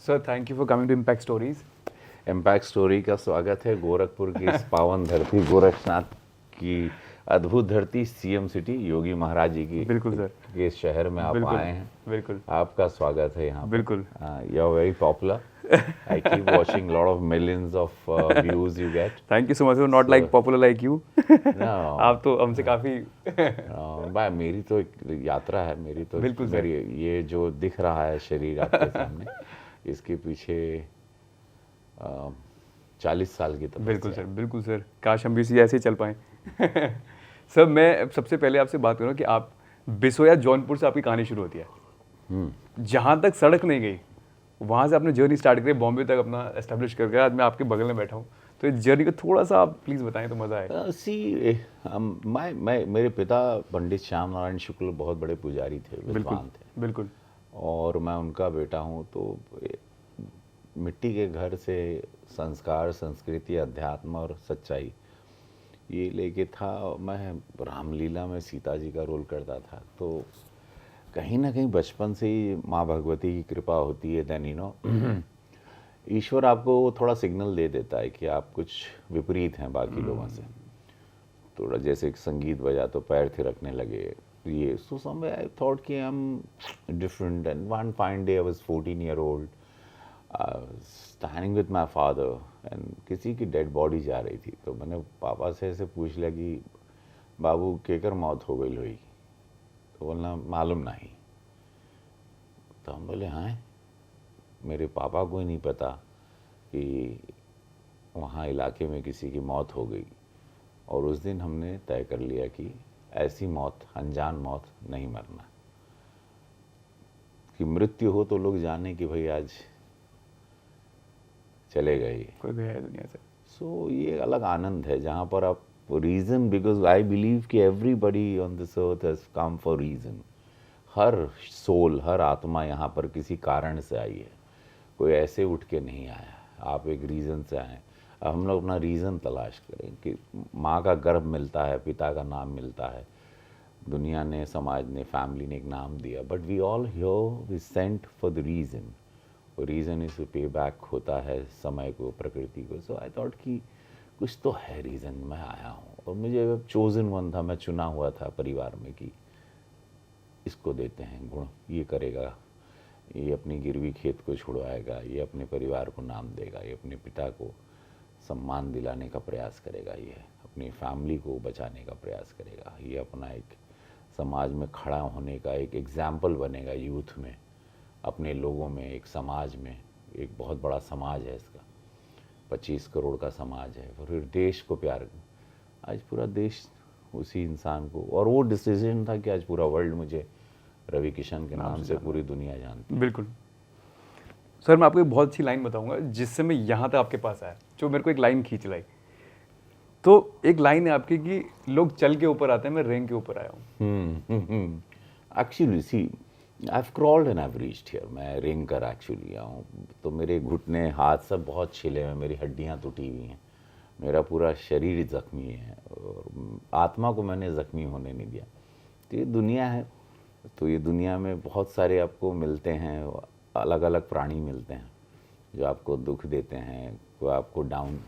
Sir thank you for coming to Impact Stories. Impact Story का स्वागत है गोरखपुर की इस पावन धरती, गोरखनाथ की अद्भुत धरती, सीएम सिटी, योगी महाराज जी की बिल्कुल सर, के शहर में आप बिल्कुल आए हैं। बिल्कुल आपका स्वागत है यहाँ बिल्कुल। पर। You are very popular. I keep watching lot of millions of views you get. Thank you so much, not like popular like you. आप तो हमसे काफ़ी भाई मेरी तो एक यात्रा है, मेरी तो बिल्कुल सर। मेरी ये जो दिख रहा है शरीर आपके सामने, इसके पीछे 40 साल की तपस्या। बिल्कुल सर, बिल्कुल सर, काश हम भी इसी ऐसे ही चल पाएँ। सर मैं सबसे पहले आपसे बात करूँ कि आप बिसोया जौनपुर से आपकी कहानी शुरू होती है। जहाँ तक सड़क नहीं गई वहाँ से आपने जर्नी स्टार्ट करी, बॉम्बे तक अपना एस्टेब्लिश करके आज मैं आपके बगल में बैठा हूँ। तो इस जर्नी को थोड़ा सा आप प्लीज़ बताएं तो मज़ा आए। मैं मेरे पिता पंडित श्याम नारायण शुक्ल बहुत बड़े पुजारी थे, बिल्कुल विद्वान थे, बिल्कुल और मैं उनका बेटा हूँ। तो मिट्टी के घर से संस्कार, संस्कृति, अध्यात्म और सच्चाई ये लेके था। मैं रामलीला में सीता जी का रोल करता था, तो कहीं ना कहीं बचपन से ही माँ भगवती की कृपा होती है। देन ईश्वर आपको थोड़ा सिग्नल दे देता है कि आप कुछ विपरीत हैं बाकी लोगों से। थोड़ा जैसे संगीत बजा तो पैर थिरकने लगे, ये सो समवेयर आई थॉट कि I am different. And one fine day I was 14 year old standing with my father, and किसी की डेड बॉडी जा रही थी। तो मैंने पापा से ऐसे पूछ लिया कि बाबू केकर मौत हो गई हुई? तो बोलना मालूम नहीं। तो हम बोले हाँ, मेरे पापा को ही नहीं पता कि वहाँ इलाके में किसी की मौत हो गई। और उस दिन हमने तय कर लिया कि ऐसी मौत, अनजान मौत नहीं मरना, कि मृत्यु हो तो लोग जाने कि भाई आज चले गए, कोई गया है दुनिया से। सो ये अलग आनंद है जहाँ पर आप रीज़न, बिकॉज आई बिलीव कि everybody on this earth has come for reason. हर सोल, हर आत्मा यहाँ पर किसी कारण से आई है, कोई ऐसे उठ के नहीं आया। आप एक रीज़न से आए। अब हम लोग अपना रीज़न तलाश करें कि माँ का गर्भ मिलता है, पिता का नाम मिलता है, दुनिया ने, समाज ने, फैमिली ने एक नाम दिया, but we all here we sent for the reason. Reason is pay back होता है समय को, प्रकृति को। सो आई थॉट कि कुछ तो है रीज़न, मैं आया हूँ। और मुझे चोजन वन था, मैं चुना हुआ था परिवार में कि इसको देते हैं गुण, ये करेगा, ये अपनी गिरवी खेत को छुड़वाएगा, ये अपने परिवार को नाम देगा, ये अपने पिता को सम्मान दिलाने का प्रयास करेगा, ये अपनी फैमिली को बचाने का प्रयास करेगा, ये अपना एक समाज में खड़ा होने का एक एग्जाम्पल बनेगा, यूथ में, अपने लोगों में, एक समाज में। एक बहुत बड़ा समाज है इसका, 25 करोड़ का समाज है। और फिर देश को प्यार, आज पूरा देश उसी इंसान को, और वो डिसीजन था कि आज पूरा वर्ल्ड मुझे रवि किशन के नाम से पूरी दुनिया जानती है। बिल्कुल सर, मैं आपको एक बहुत अच्छी लाइन बताऊंगा जिससे मैं यहाँ तक आपके पास आया, जो मेरे को एक लाइन खींच लाई। तो एक लाइन है आपकी कि लोग चल के ऊपर आते हैं, मैं रेंग के ऊपर आया हूँ। Actually see I have crawled and I have reached here. मैं रेंग कर एक्चुअली आया हूँ। तो मेरे घुटने, हाथ सब बहुत छिले हैं, मेरी हड्डियाँ टूटी हुई हैं, मेरा पूरा शरीर जख्मी है, और आत्मा को मैंने जख्मी होने नहीं दिया। तो ये दुनिया है, तो ये दुनिया में बहुत सारे आपको मिलते हैं, अलग अलग प्राणी मिलते हैं जो आपको दुख देते हैं, कोई आपको डाउन,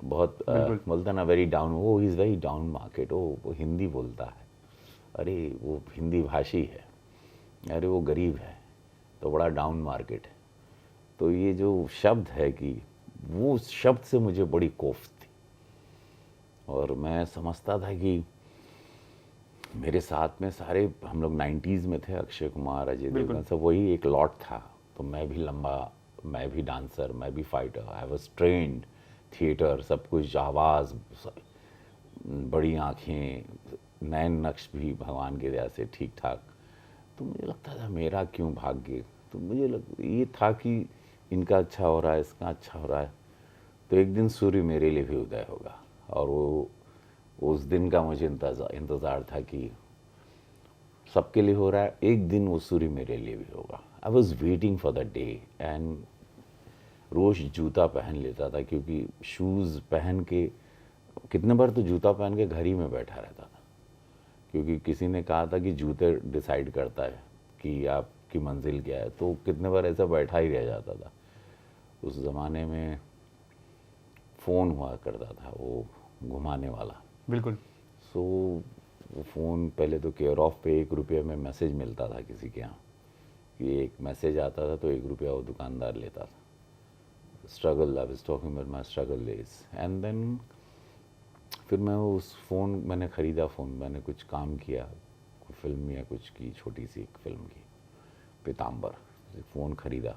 बहुत बोलता ना वेरी डाउन, वो इज़ वेरी डाउन मार्केट, वो हिंदी बोलता है, अरे वो हिंदी भाषी है, अरे वो गरीब है, तो बड़ा डाउन मार्केट है। तो ये जो शब्द है कि वो शब्द से मुझे बड़ी कोफ्त थी, और मैं समझता था कि मेरे साथ में सारे हम लोग 90s में थे, अक्षय कुमार, अजय देवगन, सब वही एक लॉट था। तो मैं भी लंबा, मैं भी डांसर, मैं भी fighter, I was trained, theatre, सब कुछ, आवाज़, बड़ी आँखें, नैन नक्श भी भगवान की दया से ठीक ठाक। तो मुझे लगता था मेरा क्यों भाग्य। तो मुझे ये था कि इनका अच्छा हो रहा है, इसका अच्छा हो रहा है, तो एक दिन सूर्य मेरे लिए भी उदय होगा। और वो उस दिन का मुझे इंतज़ार था कि सबके लिए हो रहा है, एक दिन वो सूर्य मेरे लिए भी होगा। I was waiting for the day. And रोज़ जूता पहन लेता था, क्योंकि शूज़ पहन के, कितने बार तो जूता पहन के घर ही में बैठा रहता था, क्योंकि किसी ने कहा था कि जूते डिसाइड करता है कि आप की मंजिल क्या है, तो कितने बार ऐसा बैठा ही रह जाता था। उस ज़माने में फ़ोन हुआ करता था, वो घुमाने वाला। बिल्कुल। सो वो फ़ोन पहले तो केयर ऑफ पे 1 रुपये में मैसेज मिलता था किसी के यहाँ, कि एक मैसेज आता था तो 1 रुपया वो दुकानदार लेता था। Struggle, I was talking about my struggle days. And then फिर मैं उस फ़ोन मैंने ख़रीदा, फ़ोन मैंने कुछ काम किया, कोई फिल्म या कुछ की, छोटी सी एक फिल्म की, पीताम्बर। फ़ोन ख़रीदा,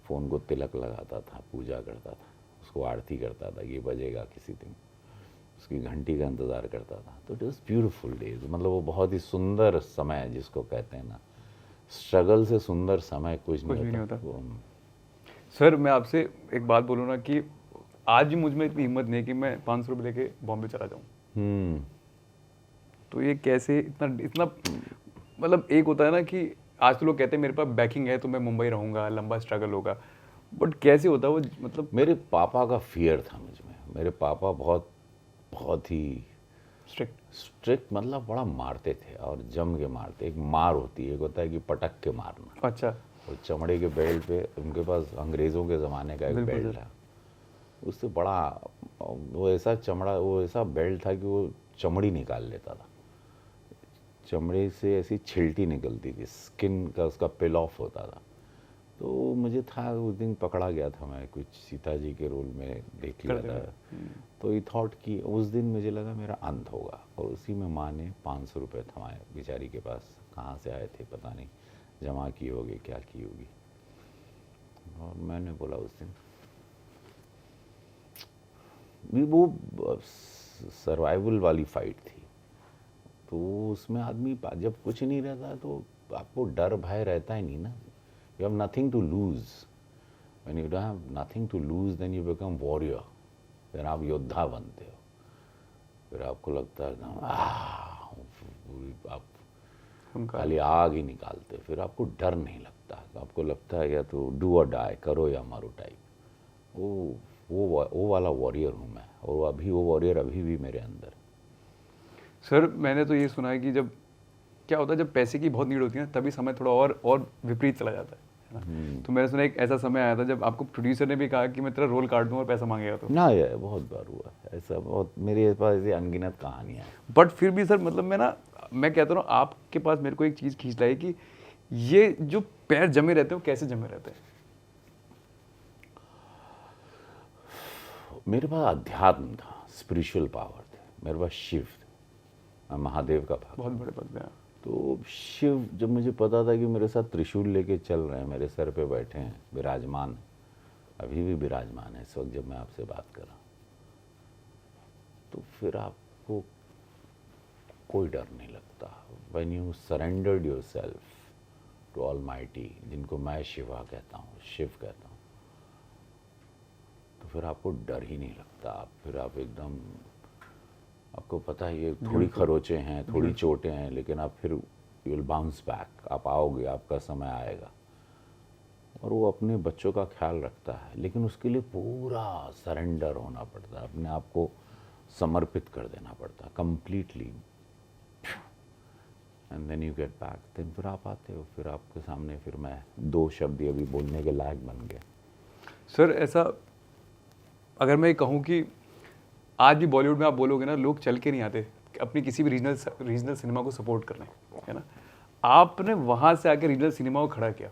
फ़ोन को तिलक लगाता था, पूजा करता था, उसको आरती करता था, ये बजेगा किसी दिन, उसकी घंटी का इंतज़ार करता था। तो इट वॉज ब्यूटीफुल डेज, मतलब वो बहुत ही सुंदर समय है जिसको कहते हैं ना, स्ट्रगल से सुंदर समय कुछ भी नहीं नहीं होता। होता। सर मैं आपसे एक बात बोलूँ ना कि आज भी मुझ में इतनी हिम्मत नहीं है कि मैं 500 रुपये लेके बॉम्बे चला जाऊँ। तो ये कैसे इतना इतना मतलब एक होता है ना कि आज तो लोग कहते हैं मेरे पास बैकिंग है तो मैं मुंबई रहूँगा, लंबा स्ट्रगल होगा, बट कैसे होता है वो, मतलब मेरे पापा का फियर था मुझ में। मेरे पापा बहुत बहुत ही स्ट्रिक्ट, मतलब बड़ा मारते थे और जम के मारते। एक मार होती है, एक होता है कि पटक के मारना। अच्छा। और चमड़े के बेल्ट पे, उनके पास अंग्रेज़ों के ज़माने का एक बिल्कुल बेल्ट सर। था, उससे बड़ा, वो ऐसा चमड़ा, वो ऐसा बेल्ट था कि वो चमड़ी निकाल लेता था, चमड़े से ऐसी छिलटी निकलती थी, स्किन का उसका पिल ऑफ होता था। तो मुझे था, उस दिन पकड़ा गया था, मैं कुछ सीता जी के रोल में देख लिया था। तो ये थॉट कि उस दिन मुझे लगा मेरा अंत होगा, और उसी में माँ ने 500 रुपये थमाए बेचारी के पास, कहाँ से आए थे पता नहीं, जमा की होगी, क्या की होगी। और मैंने बोला उस दिन भी, वो सर्वाइवल वाली फाइट थी, तो उसमें आदमी जब कुछ नहीं रहता तो आपको डर भय रहता ही नहीं ना। You have nothing to lose. When you don't have nothing to lose then you become warrior, फिर आप योद्धा बनते हो। फिर आपको लगता है आप खाली आग ही निकालते हो, फिर आपको डर नहीं लगता, आपको लगता है या तो डू और डाई, करो या मरो टाइप। वो वाला वॉरियर हूँ मैं, और अभी वो वॉरियर अभी भी मेरे अंदर। सर मैंने तो ये सुना है कि जब क्या होता है, जब पैसे की बहुत नीड होती है ना, तभी समय थोड़ा और विपरीत चला जाता है ना। तो मैंने सुना एक ऐसा समय आया था जब आपको प्रोड्यूसर ने भी कहा कि मैं तेरा रोल काट दूँ और पैसा मांगेगा तो। ना, ये बहुत बार हुआ है ऐसा, बहुत मेरे पास ऐसी अनगिनत कहानियाँ हैं। बट फिर भी सर, मतलब मैं कहता हूँ आपके पास मेरे को एक चीज़ खींच लाई कि ये जो पैर जमे रहते हैं वो कैसे जमे रहते हैं। मेरे पास अध्यात्म था, स्पिरिचुअल पावर थे, मेरे पास शिव थे, मैं महादेव का भक्त। बहुत बड़े पद में हैं। तो शिव, जब मुझे पता था कि मेरे साथ त्रिशूल लेके चल रहे हैं, मेरे सर पे बैठे हैं, विराजमान, अभी भी विराजमान है इस वक्त जब मैं आपसे बात कर रहा हूँ, तो फिर आपको कोई डर नहीं लगता। When you surrendered yourself to almighty, जिनको मैं शिवा कहता हूँ, शिव कहता हूँ, तो फिर आपको डर ही नहीं लगता। फिर आप एकदम, आपको पता है ये थोड़ी खरोचें हैं, थोड़ी चोटें हैं, लेकिन आप फिर यू विल बाउंस बैक, आप आओगे, आपका समय आएगा। और वो अपने बच्चों का ख्याल रखता है, लेकिन उसके लिए पूरा सरेंडर होना पड़ता है, अपने आप को समर्पित कर देना पड़ता है completely. And then you get back, then फिर आप आते हो, फिर आपके सामने फिर मैं 2 शब्द अभी बोलने के लायक बन गया। सर ऐसा अगर मैं कहूँ कि आज भी बॉलीवुड में आप बोलोगे ना, लोग चल के नहीं आते अपनी किसी भी रीजनल सिनेमा को सपोर्ट करने, है ना। आपने वहाँ से आके रीजनल सिनेमा को खड़ा किया।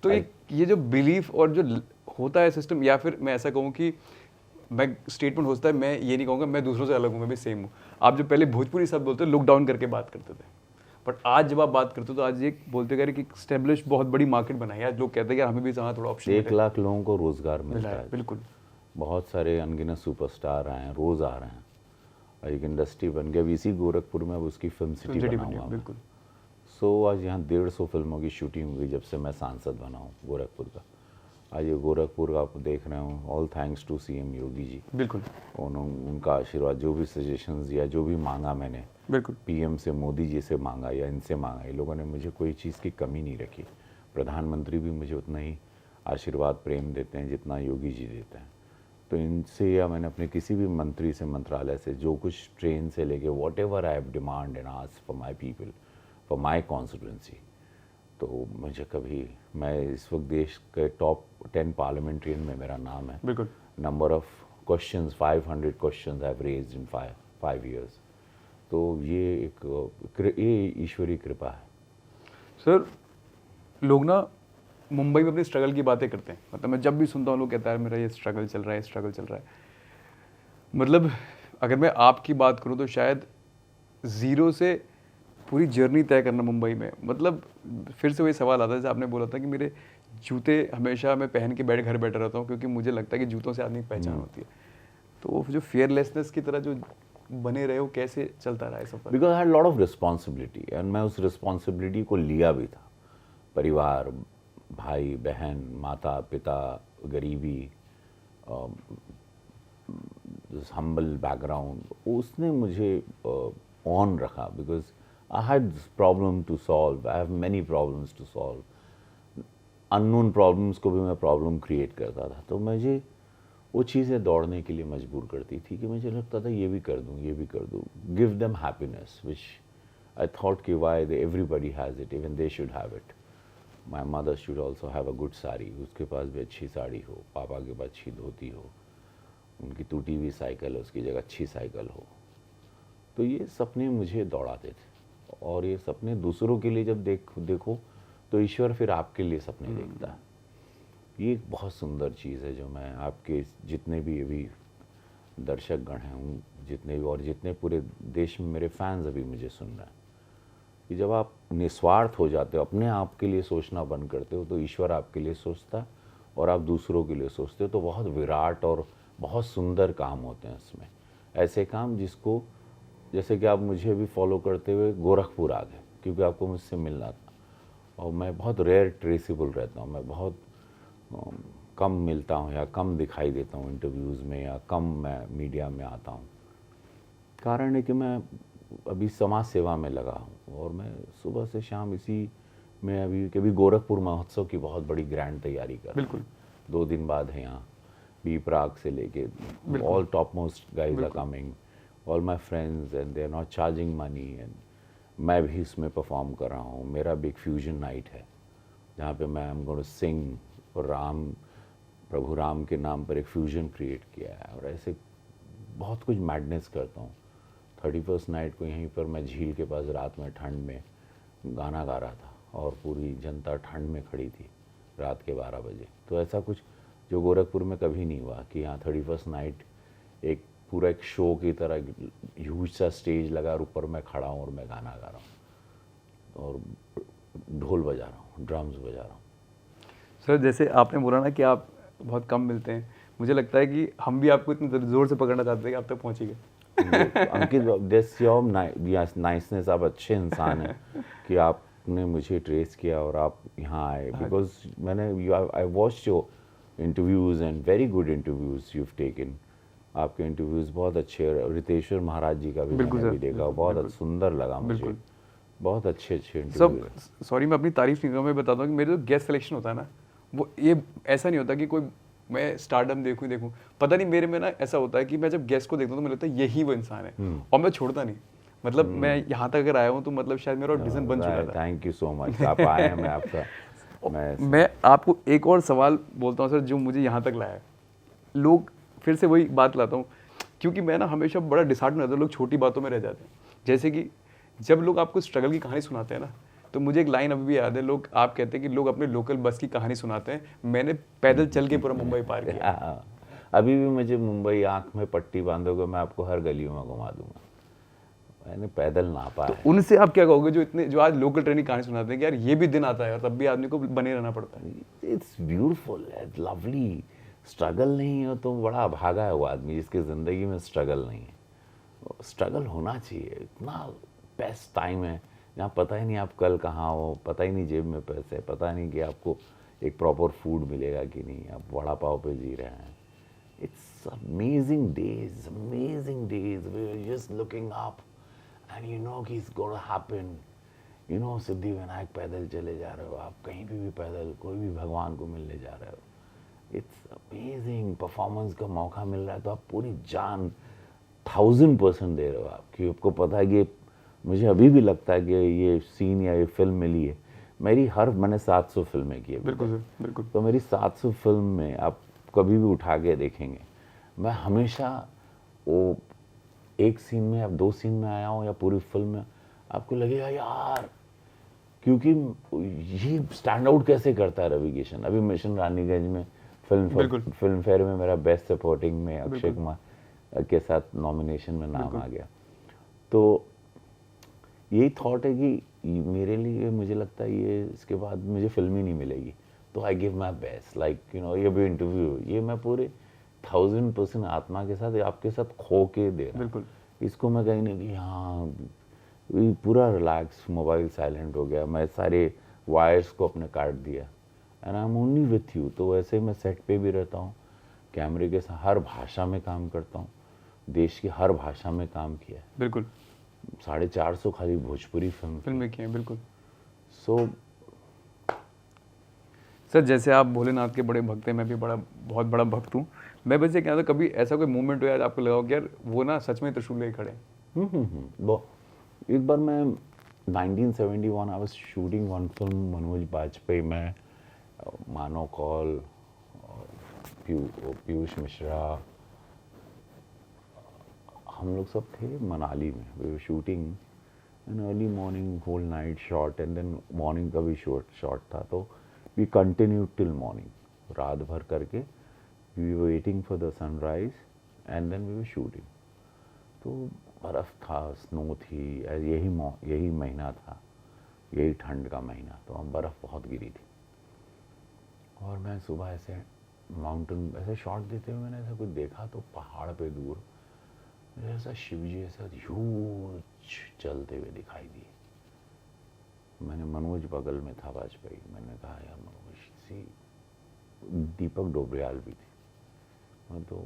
तो ये जो बिलीफ और जो होता है सिस्टम, या फिर मैं ऐसा कहूँ कि मैं स्टेटमेंट होता है, मैं ये नहीं कहूँगा मैं दूसरों से अलग हूँ, मैं भी सेम हूँ। आप जो पहले भोजपुरी शब्द बोलते लुक डाउन करके बात करते थे, बट आज जब आप बात करते हो तो आज ये बोलते करें कि स्टेब्लिश बहुत बड़ी मार्केट बनाई है। आज लोग कहते हैं कि हमें भी यहाँ थोड़ा ऑप्शन 1 लाख लोगों को रोजगार मिलता है। बिल्कुल। बहुत सारे अनगिनत सुपरस्टार आए हैं, रोज़ आ रहे हैं, और एक इंडस्ट्री बन गई। अब इसी गोरखपुर में अब उसकी फिल्म सिटी बना हुआ है। बिल्कुल। सो आज यहाँ 150 फिल्मों की शूटिंग हुई जब से मैं सांसद बना हूँ गोरखपुर का। आज ये गोरखपुर आप देख रहे हो, all thanks to CM Yogi ji. बिल्कुल। उनका आशीर्वाद, जो भी सजेशंस दिया, जो भी मांगा मैंने, बिल्कुल। PM से, मोदी जी से मांगा या इनसे मांगा, ये लोगों ने मुझे कोई चीज़ की कमी नहीं रखी। प्रधानमंत्री भी मुझे उतना ही आशीर्वाद प्रेम देते हैं जितना योगी जी देते हैं। तो इनसे, या मैंने अपने किसी भी मंत्री से, मंत्रालय से, जो कुछ ट्रेन से लेके what ever I have demand and ask for my people, for my constituency, तो मुझे कभी, मैं इस वक्त देश के टॉप 10 पार्लियामेंट्रियन में मेरा नाम है। बिल्कुल। Number of questions, 500 questions I have raised in 5 years। तो ये ये ईश्वरीय कृपा है। सर, लोग ना मुंबई में अपनी स्ट्रगल की बातें करते हैं, मतलब मैं जब भी सुनता हूँ लोग कहता है मेरा ये स्ट्रगल चल रहा है, स्ट्रगल चल रहा है। मतलब अगर मैं आपकी बात करूँ तो शायद ज़ीरो से पूरी जर्नी तय करना मुंबई में, मतलब फिर से वही सवाल आता है जैसे आपने बोला था कि मेरे जूते हमेशा मैं पहन के घर बैठा रहता हूँ, क्योंकि मुझे लगता है कि जूतों से आदमी की पहचान होती है। तो वो जो फियरलेसनेस की तरह जो बने रहे हो, कैसे चलता रहा है सफर? Because I had lot of responsibility and मैं उस रिस्पॉन्सिबिलिटी को लिया भी था। परिवार, भाई बहन, माता पिता, गरीबी, हम्बल बैकग्राउंड, उसने मुझे ऑन रखा। Because I had problem to solve, I have many problems to solve. Unknown problems को भी मैं प्रॉब्लम क्रिएट करता था, तो मुझे वो चीज़ें दौड़ने के लिए मजबूर करती थी कि मुझे लगता था ये भी कर दूँ, ये भी कर दूँ। Give them happiness which I thought कि why they everybody has it, even they should have it. My mother should also have a good sari, उसके पास भी अच्छी साड़ी हो, पापा के पास अच्छी धोती हो, उनकी टूटी हुई साइकिल है उसकी जगह अच्छी साइकिल हो। तो ये सपने मुझे दौड़ाते थे, और ये सपने दूसरों के लिए जब देखो तो ईश्वर फिर आपके लिए सपने देखता है। ये एक बहुत सुंदर चीज़ है जो मैं आपके जितने भी अभी दर्शकगण हैं, जितने भी, और जितने पूरे देश में मेरे फैंस अभी मुझे सुन रहे हैं, कि जब आप निस्वार्थ हो जाते हो, अपने आप के लिए सोचना बंद करते हो, तो ईश्वर आपके लिए सोचता है और आप दूसरों के लिए सोचते हो। तो बहुत विराट और बहुत सुंदर काम होते हैं इसमें। ऐसे काम जिसको, जैसे कि आप मुझे अभी फॉलो करते हुए गोरखपुर आ गए क्योंकि आपको मुझसे मिलना था, और मैं बहुत रेयर ट्रेसेबल रहता हूँ, मैं बहुत कम मिलता हूँ या कम दिखाई देता हूँ इंटरव्यूज़ में, या कम मैं मीडिया में आता हूँ। कारण है कि मैं अभी समाज सेवा में लगा हूँ, और मैं सुबह से शाम इसी में, अभी कभी गोरखपुर महोत्सव की बहुत बड़ी ग्रैंड तैयारी कर। बिल्कुल। 2 दिन बाद है यहाँ, बी प्राग से लेके all top most guys are coming, all my friends, and they are not charging money, and मैं भी इसमें परफॉर्म कर रहा हूँ। मेरा भी एक फ्यूजन नाइट है जहाँ पे मैं एम गोइंग टू सिंग, और प्रभु राम के नाम पर एक फ्यूजन क्रिएट किया है, और ऐसे बहुत कुछ मैडनेस करता हूँ। 31st नाइट को यहीं पर मैं झील के पास रात में ठंड में गाना गा रहा था, और पूरी जनता ठंड में खड़ी थी रात के 12 बजे। तो ऐसा कुछ जो गोरखपुर में कभी नहीं हुआ कि यहाँ 31st नाइट एक पूरा एक शो की तरह ह्यूज सा स्टेज लगा, और ऊपर मैं खड़ा हूँ और मैं गाना गा रहा हूँ और ढोल बजा रहा हूँ, ड्रम्स बजा रहा हूँ। सर, जैसे आपने बोला ना कि आप बहुत कम मिलते हैं, मुझे लगता है कि हम भी आपको इतनी ज़ोर से पकड़ना चाहते थे कि आप तक पहुँच ही गए। अंकित, दिस योर नाइसनेस, आप अच्छे इंसान हैं कि आपने मुझे ट्रेस किया और आप यहाँ आए। बिकॉज मैंने I watched your interviews and very good interviews you have taken. आपके इंटरव्यूज़ बहुत अच्छे, रितेश्वर महाराज जी का भी मैंने भी देखा, बहुत सुंदर लगा मुझे, बहुत अच्छे इंटरव्यू। सब सॉरी, मैं अपनी तारीफ नहीं करूँ, मैं बताता हूँ कि मेरे जो गेस्ट सिलेक्शन होता है ना, वो ये ऐसा नहीं होता कि कोई मैं स्टारडम देखूं, पता नहीं, मेरे में ना ऐसा होता है कि मैं जब गेस्ट को देखता हूँ तो मुझे लगता है यही वो इंसान है, और मैं छोड़ता नहीं। मतलब मैं यहाँ तक अगर आया हूँ तो मतलब शायद मेरा ऑडिशन बन चुका था। थैंक यू सो मच, आप आए हैं। मैं आपका मैं आपको एक और सवाल बोलता हूँ सर, जो मुझे यहाँ तक लाया है। लोग, फिर से वही बात लाता हूँ, क्योंकि मैं ना हमेशा बड़ा डिसहार्ट में रहता हूँ, लोग छोटी बातों में रह जाते हैं। जैसे कि जब लोग आपको स्ट्रगल की कहानी सुनाते हैं ना, तो मुझे एक लाइन अभी भी याद है। लोग, आप कहते हैं कि लोग अपने लोकल बस की कहानी सुनाते हैं, मैंने पैदल चल के पूरा मुंबई पार किया। अभी भी मुझे मुंबई आंख में पट्टी बांधोगे, मैं आपको हर गलियों में घुमा दूंगा, मैंने पैदल नापा है। उनसे आप क्या कहोगे जो आज लोकल ट्रेन की कहानी सुनाते हैं कि यार ये भी दिन आता है और तब भी आदमी को बने रहना पड़ता है? It's beautiful, it's lovely. Struggle नहीं हो तो बड़ा भागा है वो आदमी जिसकी ज़िंदगी में स्ट्रगल नहीं है। स्ट्रगल होना चाहिए, इतना बेस्ट टाइम है जहाँ पता ही नहीं आप कल कहाँ हो, पता ही नहीं जेब में पैसे, पता नहीं कि आपको एक प्रॉपर फूड मिलेगा कि नहीं, आप वड़ा पाव पे जी रहे हैं। It's amazing days, we are just looking up and you know कि it's gonna happen. You know, Siddhivinayak पैदल चले जा रहे हो आप, कहीं भी पैदल, कोई भी भगवान को मिलने जा रहे हो। It's amazing. परफॉर्मेंस का मौका मिल रहा है तो आप पूरी जान 1000% दे रहे हो आप, कि आपको पता है कि मुझे अभी भी लगता है कि ये सीन या ये फिल्म मिली है, मैंने 700 फिल्में की अभी बिल्कुल तक। सर, बिल्कुल। तो मेरी 700 फिल्म में आप कभी भी उठा के देखेंगे, मैं हमेशा वो एक सीन में या 2 सीन में आया हूँ या पूरी फिल्म में, आपको लगेगा यार, क्योंकि ये स्टैंड आउट कैसे करता है रवि किशन। अभी मिशन रानीगंज में बिल्कुल। फिल्म फेयर में मेरा बेस्ट सपोर्टिंग में अक्षय बिल्कुल। कुमार के साथ नॉमिनेशन में नाम बिल्कुल। आ गया। तो यही थॉट है कि मेरे लिए, मुझे लगता है ये इसके बाद मुझे फिल्म ही नहीं मिलेगी, तो I give my best, like you know, ये भी इंटरव्यू, ये मैं पूरे 1000% आत्मा के साथ आपके साथ खो के दे रहा हूँ। बिल्कुल। इसको मैं कहीं नहीं कि हाँ, ये पूरा रिलैक्स, मोबाइल साइलेंट हो गया, मैं सारे वायर्स को अपने काट दिया, and I am only with you. तो वैसे मैं सेट पे भी रहता हूँ, कैमरे के साथ हर भाषा में काम करता हूँ, देश की हर भाषा में काम किया है। बिल्कुल। 450 खाली भोजपुरी फिल्में की हैं, बिल्कुल। सो सर जैसे आप भोलेनाथ के बड़े भक्त हैं, मैं भी बहुत बड़ा भक्त हूँ। मैं बस ये कहना था, कभी ऐसा कोई मोमेंट हो यार आपको लगा हो कि यार वो ना सच में त्रिशूल लेके खड़े हैं? वो एक बार मैं 1971 I was shooting one film Manoj Bajpayee में, मानो कौल, पीयूष मिश्रा, हम लोग सब थे मनाली में। We were shooting an early morning, whole night shot, and then morning का भी शॉट था। तो वी कंटिन्यू टिल मॉर्निंग, रात भर करके we were waiting for the sunrise and then we were shooting. तो बर्फ़ था, स्नो थी, यही महीना था, यही ठंड का महीना, तो वहाँ बर्फ़ बहुत गिरी थी। और मैं सुबह ऐसे माउंटेन ऐसे शॉट देते हुए मैंने ऐसा कुछ देखा, तो पहाड़ पे दूर मुझे ऐसा शिव जी ऐसा ह्यूज चलते हुए दिखाई दिए। मैंने, मनोज बगल में था वाजपेयी, मैंने कहा यार मनोज सी, दीपक डोबरियाल भी थी, तो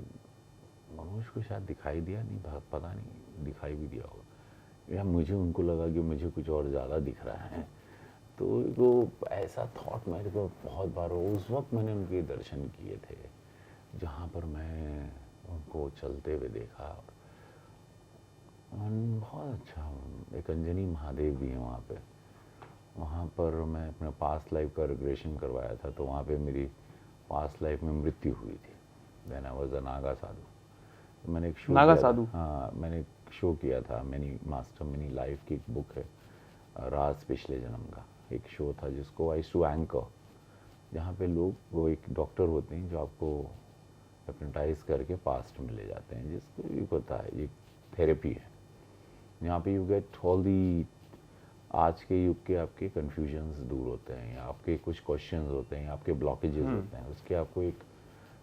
मनोज को शायद दिखाई दिया नहीं, पता नहीं दिखाई भी दिया होगा, या मुझे उनको लगा कि मुझे कुछ और ज़्यादा दिख रहा है। तो वो ऐसा थॉट मेरे को बहुत बार, उस वक्त मैंने उनके दर्शन किए थे जहाँ पर मैं उनको चलते हुए देखा। और बहुत अच्छा, एक अंजनी महादेव भी है वहाँ पे, वहाँ पर मैं अपने पास्ट लाइफ का रिग्रेशन करवाया था, तो वहाँ पे मेरी पास्ट लाइफ में मृत्यु हुई थी। Then I was a Naga sadhu. मैंने एक शो नागा किया साधु? था, हाँ मैंने एक शो किया था, मिनी लाइफ की एक बुक है, राज पिछले जन्म का एक शो था जिसको आई टू एंकर, जहाँ पे लोग, वो एक डॉक्टर होते हैं जो आपको हिप्नोटाइज करके पास्ट में ले जाते हैं, जिसको भी पता है ये थेरेपी है। यहाँ पे यू गेट ऑल दी, आज के युग के आपके कन्फ्यूजन्स दूर होते हैं, या आपके कुछ क्वेश्चंस होते हैं, आपके ब्लॉकेजेस होते हैं, उसके आपको एक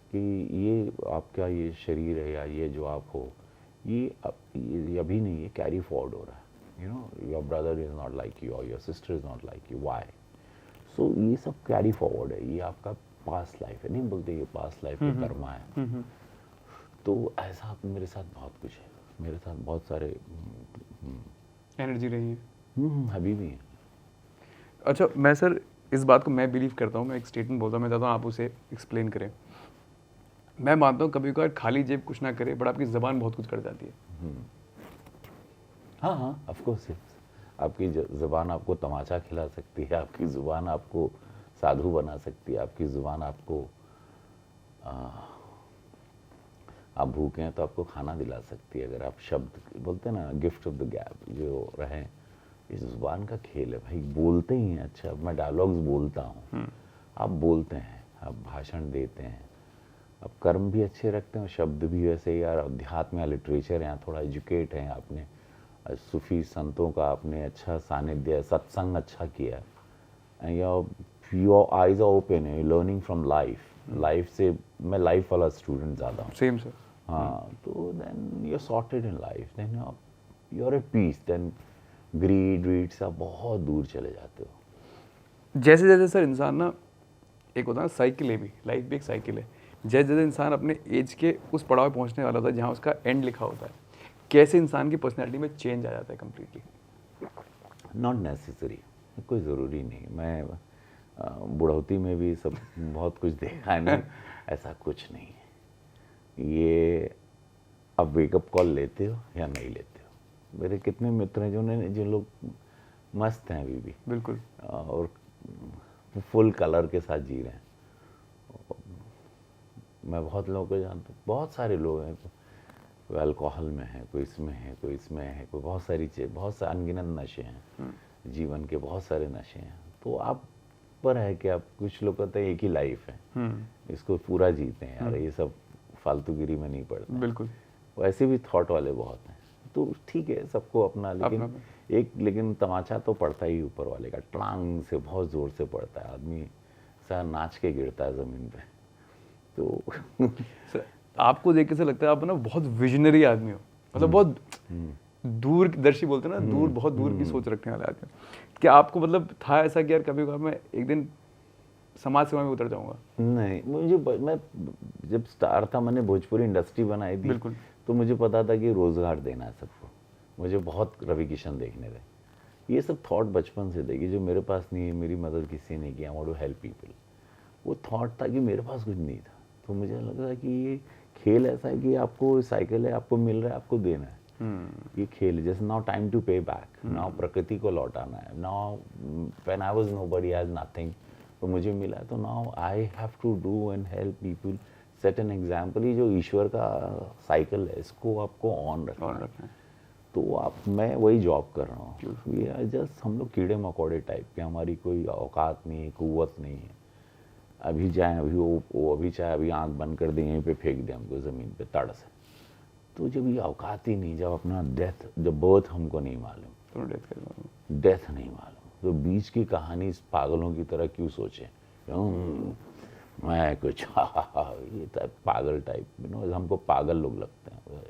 कि ये आपका ये शरीर है या ये जो आप हो, ये अभी नहीं, ये कैरी फॉरवर्ड हो रहा है। You know, your brother is not like you और your sister is not like you, why? So ये सब कैरी फॉरवर्ड है, ये आपका पास्ट लाइफ है, नहीं बोलते ये पास्ट लाइफ के कर्मा है। तो ऐसा मेरे साथ बहुत कुछ है, मेरे साथ बहुत सारे एनर्जी रही है। अभी भी है। अच्छा, मैं सर इस बात को मैं बिलीव करता हूँ, मैं एक स्टेटमेंट बोलता हूँ, मैं चाहता हूँ आप उसे एक्सप्लेन करें। मैं मानता हूँ कभी कभार खाली जेब कुछ ना करे, बट आपकी ज़बान बहुत कुछ कर जाती है। हाँ हाँ, ऑफ कोर्स, आपकी ज़ुबान आपको तमाचा खिला सकती है, आपकी ज़ुबान आपको साधु बना सकती है, आपकी ज़ुबान आपको, आप भूखे हैं तो आपको खाना दिला सकती है, अगर आप शब्द बोलते हैं ना, गिफ्ट ऑफ द गैप जो रहे, इस ज़ुबान का खेल है भाई। बोलते ही हैं, अच्छा मैं डायलॉग्स बोलता हूँ, आप बोलते हैं, आप भाषण देते हैं, आप कर्म भी अच्छे रखते हैं और शब्द भी वैसे ही। यार अध्यात्म या लिटरेचर यहाँ थोड़ा एजुकेट हैं आपने, सूफी संतों का आपने अच्छा सानिध्य, सत्संग अच्छा किया, योर आइज आर ओपन है, लर्निंग फ्रॉम लाइफ से। मैं लाइफ वाला स्टूडेंट ज़्यादा हूँ। Same sir. हाँ, तो then you are sorted in life, then you are at peace, then greed से आप बहुत दूर चले जाते हो। जैसे जैसे सर इंसान ना, एक होता है ना साइकिल है, भी लाइफ भी एक साइकिल है, जैसे जैसे इंसान अपने एज के उस पड़ाव पे पहुंचने वाला होता है जहाँ उसका एंड लिखा होता है, कैसे इंसान की पर्सनैलिटी में चेंज आ जाता है कम्प्लीटली? नॉट नेसेसरी, कोई ज़रूरी नहीं। मैं बुढ़ौती में भी सब बहुत कुछ देखा है, नहीं ऐसा कुछ नहीं है। ये अब वेकअप कॉल लेते हो या नहीं लेते हो। मेरे कितने मित्र हैं जिन लोग मस्त हैं अभी भी, बिल्कुल। और फुल कलर के साथ जी रहे हैं। मैं बहुत लोगों को जानता हूँ, बहुत सारे लोग हैं, कोई अल्कोहल में है, कोई इसमें है, कोई इसमें है, कोई बहुत सारी चीज़, बहुत से अनगिनत नशे हैं, जीवन के बहुत सारे नशे हैं। तो आप पर है कि आप, कुछ लोग कहते हैं एक ही लाइफ है, इसको पूरा जीते हैं यार, ये सब फालतूगिरी में नहीं पड़ते। बिल्कुल। वैसे भी थॉट वाले बहुत हैं, तो ठीक है सबको अपना, लेकिन तमाचा तो पड़ता ही ऊपर वाले का, टांग से बहुत ज़ोर से पड़ता है, आदमी सा नाच के गिरता है ज़मीन पे। तो आपको देख के से लगता है आप ना बहुत विजनरी आदमी हो, मतलब बहुत दूरदर्शी बोलते हैं ना, दूर, बहुत दूर की सोच रखने वाले आदमी। क्या आपको मतलब था ऐसा कि यार कभी कभार मैं एक दिन समाज सेवा में उतर जाऊंगा? नहीं, मैं जब स्टार था, मैंने भोजपुरी इंडस्ट्री बनाई थी, बिल्कुल। तो मुझे पता था कि रोज़गार देना है सबको। मुझे बहुत रवि किशन देखने थे, ये सब थॉट बचपन से थे कि जो मेरे पास नहीं है, मेरी मदद किसी ने किया, I want to help people. वो थॉट था कि मेरे पास कुछ नहीं था, तो मुझे लगा कि ये खेल ऐसा है कि आपको साइकिल है, आपको मिल रहा है, आपको देना है। ये खेल जैसे now time to pay back, now प्रकृति को लौटाना है। Now when I was nobody, has nothing, तो मुझे मिला, तो now I have to do and help people, set an example. ये जो ईश्वर का साइकिल है, इसको आपको ऑन रखना है। तो आप, मैं वही जॉब कर रहा हूँ। वी आर जस्ट, हम लोग कीड़े मकोड़े टाइप के, हमारी कोई औकात नहीं है, कुव्वत नहीं है। अभी जाए, अभी वो अभी चाहे अभी आंख बंद कर दें, यहीं पे फेंक दें हमको ज़मीन पे तड़ से। तो जब ये औकात ही नहीं, जब अपना डेथ, जब बर्थ हमको नहीं मालूम, तो डेथ नहीं मालूम, तो बीच की कहानी इस पागलों की तरह क्यों सोचें? मैं कुछ ये टाइप पागल टाइप, हमको पागल लोग लगते हैं।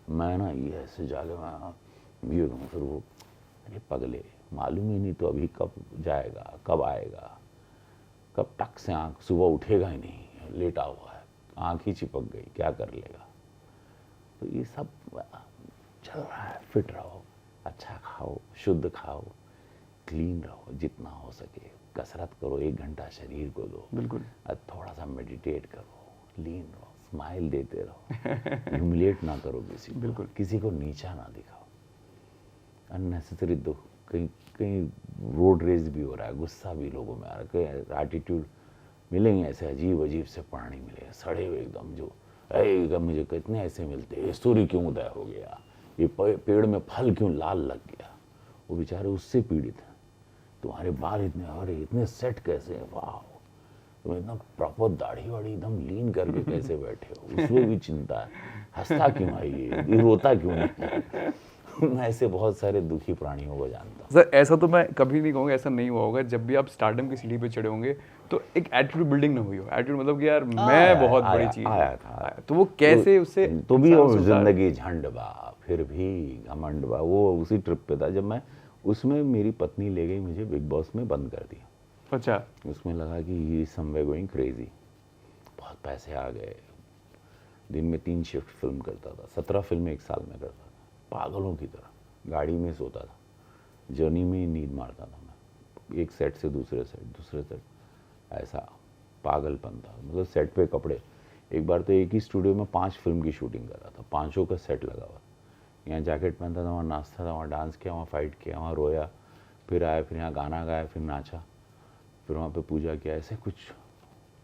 मैं ना ये ऐसे जाके मैं ये कहूँ, फिर वो अरे पगले, मालूम ही नहीं तो अभी कब जाएगा, कब आएगा, कब टक से आँख, सुबह उठेगा ही नहीं, लेटा हुआ है, आँख ही चिपक गई, क्या कर लेगा? तो ये सब चल रहा है। फिट रहो, अच्छा खाओ, शुद्ध खाओ, क्लीन रहो जितना हो सके, कसरत करो, 1 घंटा शरीर को दो, बिल्कुल, थोड़ा सा मेडिटेट करो, लीन रहो, स्माइल देते रहो, ह्यूमिलेट ना करो किसी को, बिल्कुल, किसी को नीचा ना दिखाओ, अननेसेसरी दुख। कहीं कहीं रोड रेज भी हो रहा है, गुस्सा भी लोगों में आ रहा है, एटीट्यूड मिलेंगे ऐसे अजीब अजीब से प्राणी मिलेंगे, सड़े हुए एकदम, जो एकदम, मुझे कितने ऐसे मिलते हैं, सूर्य क्यों उदय हो गया, ये पेड़ में फल क्यों लाल लग गया, वो बेचारे उससे पीड़ित हैं। तुम्हारे बाल इतने, अरे इतने सेट कैसे हैं, वाह, तुम इतना प्रॉपर दाढ़ी वाड़ी एकदम लीन करके कैसे बैठे हो, उसमें भी चिंता है, हंसता क्यों है ये रोता क्यों नहीं? मैं ऐसे बहुत सारे दुखी प्राणियों को जानता हूँ। सर ऐसा तो मैं कभी नहीं कहूँगा, ऐसा नहीं हुआ होगा। जब भी आप स्टारडम की सीढ़ी पे चढ़े होंगे तो एक एटीट्यूड बिल्डिंग ना हुई हो, एटीट्यूड मतलब कि यार मैं बहुत बड़ी चीज आया था। तो वो कैसे उससे तो भी वो जिंदगी झंड बा, फिर भी घमंड बा, वो उसी ट्रिप पे था जब मैं उसमें, मेरी पत्नी ले गई मुझे बिग बॉस में, बंद कर दिया। अच्छा, उसमें लगा कि ये समवे गोइंग क्रेजी, बहुत पैसे आ गए, दिन में 3 शिफ्ट फिल्म करता था, 17 फिल्में 1 साल में करता था, पागलों की तरह गाड़ी में सोता था, जर्नी में ही नींद मारता था मैं, एक सेट से दूसरे सेट, ऐसा पागलपन था। मतलब सेट पे कपड़े, एक बार तो एक ही स्टूडियो में 5 फिल्म की शूटिंग कर रहा था, 5 का सेट लगा हुआ, यहाँ जैकेट पहनता था, वहाँ नाचता था, वहाँ डांस किया, वहाँ फाइट किया, वहाँ रोया, फिर आया, फिर यहाँ गाना गाया, फिर नाचा, फिर वहाँ पे पूजा किया, ऐसे कुछ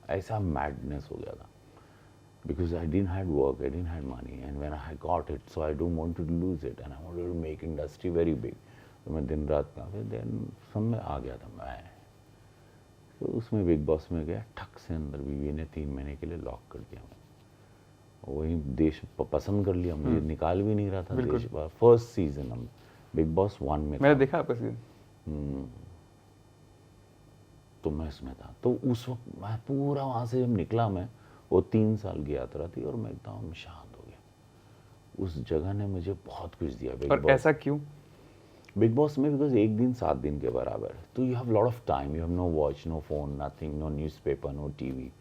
ऐसा मैडनेस हो गया था। Because I didn't had work, I didn't had money, and when I got it, so I don't want to lose it, and I wanted to make industry very big. तो मैं दिन रात का, फिर देन सब में आ गया था मैं, तो उसमें बिग बॉस में गया, ठक से अंदर बीवी ने 3 महीने के लिए लॉक कर दिया मैं, वही देश पसंद कर लिया, मुझे निकाल भी नहीं रहा था देश। फर्स्ट सीजन हम बिग बॉस 1 में, मैंने देखा आपका सीजन, तो मैं इसमें था। तो उस वक्त मैं पूरा वहाँ से जब निकला, मैं वो 3 साल की यात्रा थी और मैं एकदम शांत हो गया। उस जगह ने मुझे बहुत कुछ दिया बिग बॉस। ऐसा क्यों? बिग बॉस में बिकॉज एक दिन 7 दिन के बराबर, तो you have lot of time, you have no watch, no phone, nothing, no newspaper, no TV,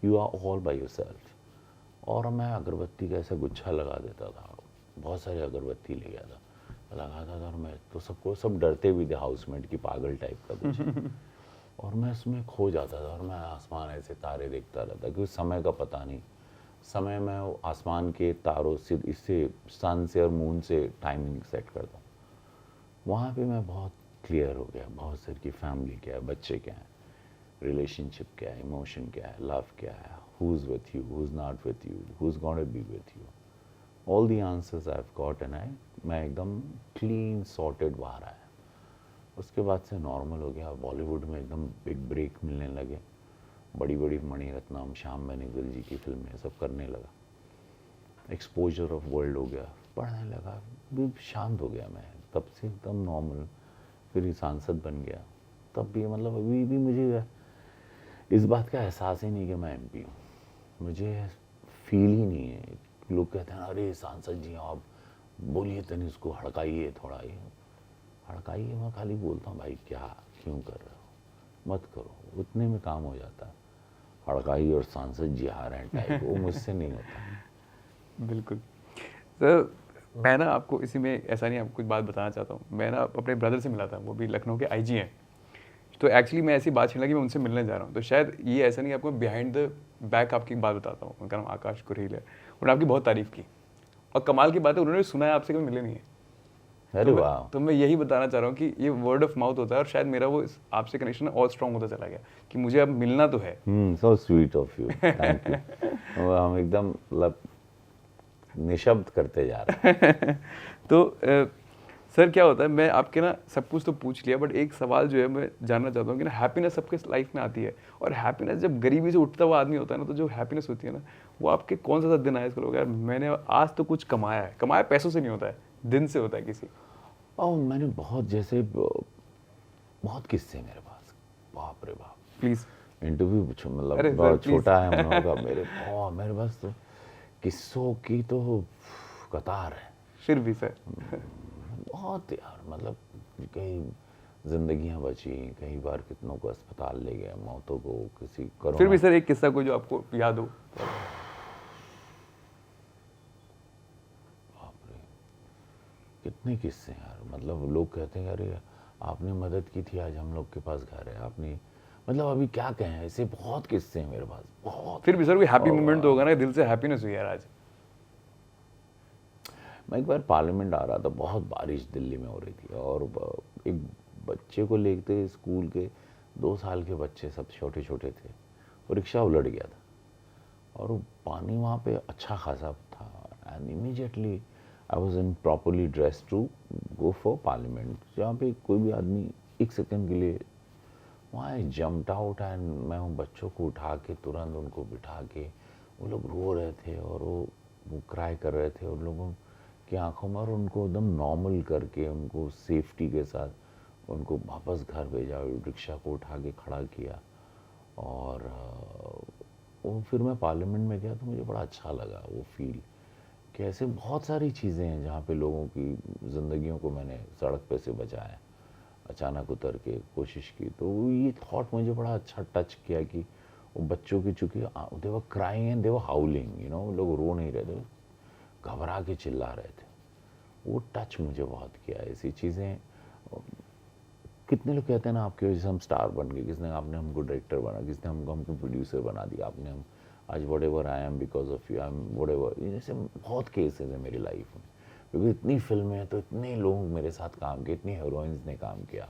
you are all by yourself. और मैं अगरबत्ती का ऐसा गुच्छा लगा देता था, बहुत सारी अगरबत्ती ले गया था, लगाता था, और मैं तो सब डरते भी थे, हाउसमेट की पागल टाइप का कुछ और मैं उसमें खो जाता था, और मैं आसमान ऐसे तारे देखता रहता, क्योंकि समय का पता नहीं, समय मैं आसमान के तारों से, इससे सन से और मून से टाइमिंग सेट करता हूँ। वहाँ पे मैं बहुत क्लियर हो गया, बहुत सर की फैमिली क्या है, बच्चे क्या हैं, रिलेशनशिप क्या है, इमोशन क्या है, लव क्या है, who is with you, who is not with you, who is gonna be with you, all the answers I have got and मैं एकदम क्लीन सॉर्टेड बाहर आया। उसके बाद से नॉर्मल हो गया। बॉलीवुड में एकदम बिग ब्रेक मिलने लगे, बड़ी बड़ी मणिरत्नम, श्याम बेनेगल जी की फिल्में सब करने लगा, एक्सपोजर ऑफ वर्ल्ड हो गया, पढ़ने लगा, भी शांत हो गया मैं, तब से एकदम नॉर्मल। फिर ही सांसद बन गया, तब भी मतलब अभी भी मुझे इस बात का एहसास ही नहीं कि मैं एमपी हूँ, मुझे फील ही नहीं है। लोग कहते हैं अरे सांसद जी आप बोलिए तनी उसको, हड़काइए थोड़ा, ये हड़काइए, मैं खाली बोलता हूँ भाई क्या क्यों कर रहे हो, मत करो, उतने में काम हो जाता है। हड़काई और सांसद जी आ रहे हैं टाइप, वो मुझसे नहीं होता। बिल्कुल सर। मैं ना आपको इसी में ऐसा नहीं, आपको कुछ बात बताना चाहता हूँ। मैं ना अपने ब्रदर से मिला था, वो भी लखनऊ के आईजी हैं। तो एक्चुअली मैं ऐसी बात छीन कि मैं उनसे मिलने जा रहा हूँ, तो शायद ये ऐसा नहीं, आपको बिहाइंड द बैक आपकी बात बताता हूँ। उनका नाम आकाश कुरेल है। उन्होंने आपकी बहुत तारीफ़ की, और कमाल की बात है उन्होंने सुना है आपसे, कभी मिले नहीं है। अरे वाह, तो मैं यही बताना चाह रहा हूँ कि ये वर्ड ऑफ माउथ होता है, और शायद मेरा वो आपसे कनेक्शन और स्ट्रॉन्ग होता चला गया कि मुझे अब मिलना तो है। So sweet of you, thank you. हम एकदम मतलब निशब्द करते जा रहे हैं। तो सर क्या होता है, मैं आपके ना सब कुछ तो पूछ लिया, बट एक सवाल जो है मैं जानना चाहता हूँ कि ना हैप्पीनेस सबके लाइफ में आती है, और हैप्पीनेस जब गरीबी से उठता हुआ आदमी होता है ना, तो जो हैप्पीनेस होती है ना, वो आपके कौन सा दिन आया इसको लोग यार मैंने आज तो कुछ कमाया है। कमाया पैसों से नहीं होता है, दिन से होता है किसी। और मैंने बहुत जैसे बहुत किस्से मेरे पास, बाप रे बाप। प्लीज़। इंटरव्यू मतलब अरे बहुत सर, please। छोटा है हम लोगों का, मेरे पास तो किस्सों की तो कतार है। फिर भी सर। बहुत यार, मतलब कई जिंदगियां बची, कई बार कितनों को अस्पताल ले गए, मौतों को, किसी फिर कोरोना। भी सर एक किस्सा कोई जो आपको याद हो। बाप रे, कितने किस्से हैं यार। मतलब लोग कहते हैं अरे आपने मदद की थी, आज हम लोग के पास घर है, आपने मतलब अभी क्या कहें, ऐसे बहुत किस्से हैं मेरे पास, बहुत। फिर भी सर कोई हैप्पी मोमेंट तो होगा ना, दिल से हैप्पीनेस हुई यार आज। मैं एक बार पार्लियामेंट आ रहा था, बहुत बारिश दिल्ली में हो रही थी, और एक बच्चे को लेते, स्कूल के 2 साल के बच्चे सब छोटे छोटे थे, और रिक्शा उलट गया था, और वो पानी वहाँ पे अच्छा खासा था, and immediately I was in properly dress to go for parliament, जहाँ पे कोई भी आदमी 1 सेकेंड के लिए, वहाँ आई जम्प्ड आउट, एंड मैं उन बच्चों को उठा के तुरंत उनको बिठा के, वो लोग रो रहे थे और वो क्राई कर रहे थे, उन लोगों की आंखों में, और उनको एकदम नॉर्मल करके, उनको सेफ्टी के साथ उनको वापस घर भेजा, रिक्शा को उठा के खड़ा किया, और वो फिर मैं पार्लियामेंट में गया तो मुझे बड़ा अच्छा लगा वो फील कि ऐसे बहुत सारी चीज़ें हैं जहाँ पे लोगों की ज़िंदगियों को मैंने सड़क पे से बचाया, अचानक उतर के कोशिश की। तो ये थॉट मुझे बड़ा अच्छा टच किया कि वो बच्चों की, चूँकि they were crying and they were howling, you know, लोग रो नहीं रहे थे, घबरा के चिल्ला रहे थे, वो टच मुझे बहुत किया। ऐसी चीज़ें, कितने लोग कहते हैं ना आपकी वजह से हम स्टार बन गए, किसने आपने हमको डायरेक्टर बना, किसने हमको प्रोड्यूसर बना दिया, आपने हम आज what ever I am because of you, I am what ever. जैसे बहुत केसेस हैं मेरी लाइफ में, क्योंकि इतनी फिल्में हैं तो इतने लोग मेरे साथ काम किए, इतनी हीरोइंस ने काम किया,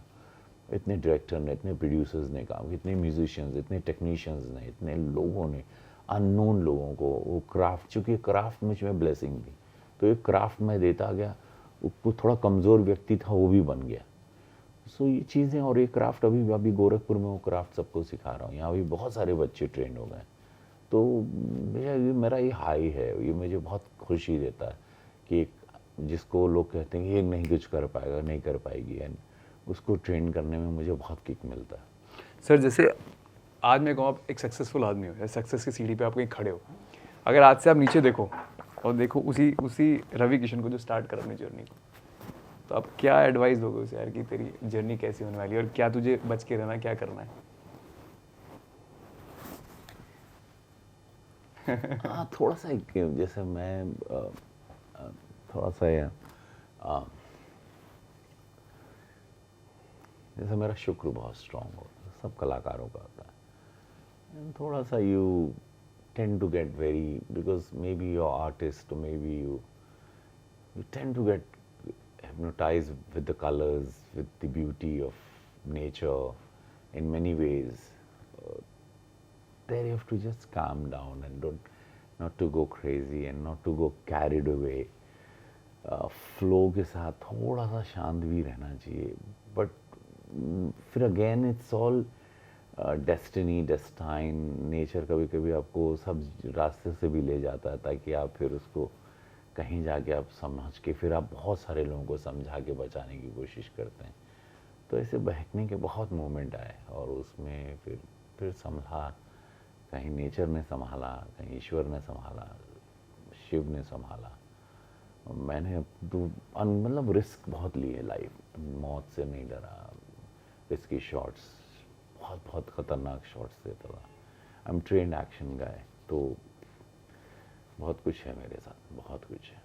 इतने डायरेक्टर ने, इतने प्रोड्यूसर्स ने काम किया, इतने म्यूजिशियंस, इतने टेक्नीशियंस ने, इतने लोगों ने, अननोन लोगों को वो क्राफ्ट, चूँकि क्राफ्ट मुझ में ब्लेसिंग थी, तो एक क्राफ्ट में देता गया, वो थोड़ा कमज़ोर व्यक्ति था वो भी बन गया। सो ये चीज़ें, और ये क्राफ्ट अभी गोरखपुर में वो क्राफ्ट सबको सिखा रहा हूँ, यहाँ भी बहुत सारे बच्चे ट्रेंड हो गए। तो मेरा ये हाई है, ये मुझे बहुत खुशी देता है कि एक जिसको लोग कहते हैं कि ये नहीं कुछ कर पाएगा, नहीं कर पाएगी, एंड उसको ट्रेन करने में मुझे बहुत किक मिलता है। सर जैसे आज मैं कहूँ आप एक सक्सेसफुल आदमी हो, या सक्सेस की सीढ़ी पे आप कहीं खड़े हो, अगर आज से आप नीचे देखो और देखो उसी रवि किशन को जो स्टार्ट कर अपनी जर्नी को, तो आप क्या एडवाइस दोगे उसे यार कि तेरी जर्नी कैसी होने वाली है, और क्या तुझे बच के रहना, क्या करना है? हाँ, थोड़ा सा जैसे मैं थोड़ा सा जैसे मेरा शुक्र बहुत स्ट्रांग होता है, सब कलाकारों का होता है, एंड थोड़ा सा you tend to get very, because maybe your artist, maybe you tend to get hypnotized with the colors, with the beauty of nature in many ways. there you have to just calm down and not to go crazy and not to go carried away. Flow के साथ थोड़ा सा शांत भी रहना चाहिए, but फिर again it's all destiny, destined, nature कभी कभी आपको सब रास्ते से भी ले जाता है ताकि आप फिर उसको कहीं जाके आप समझ के फिर आप बहुत सारे लोगों को समझा के बचाने की कोशिश करते हैं। तो ऐसे बहकने के बहुत मोमेंट आए और उसमें फिर संभला, कहीं नेचर ने संभाला, कहीं ईश्वर ने संभाला, शिव ने संभाला। मैंने तो मतलब रिस्क बहुत लिए लाइफ, मौत से नहीं डरा, रिस्की शॉट्स, बहुत बहुत ख़तरनाक शॉट्स देता था। आई एम ट्रेंड एक्शन गाय, तो बहुत कुछ है मेरे साथ, बहुत कुछ है।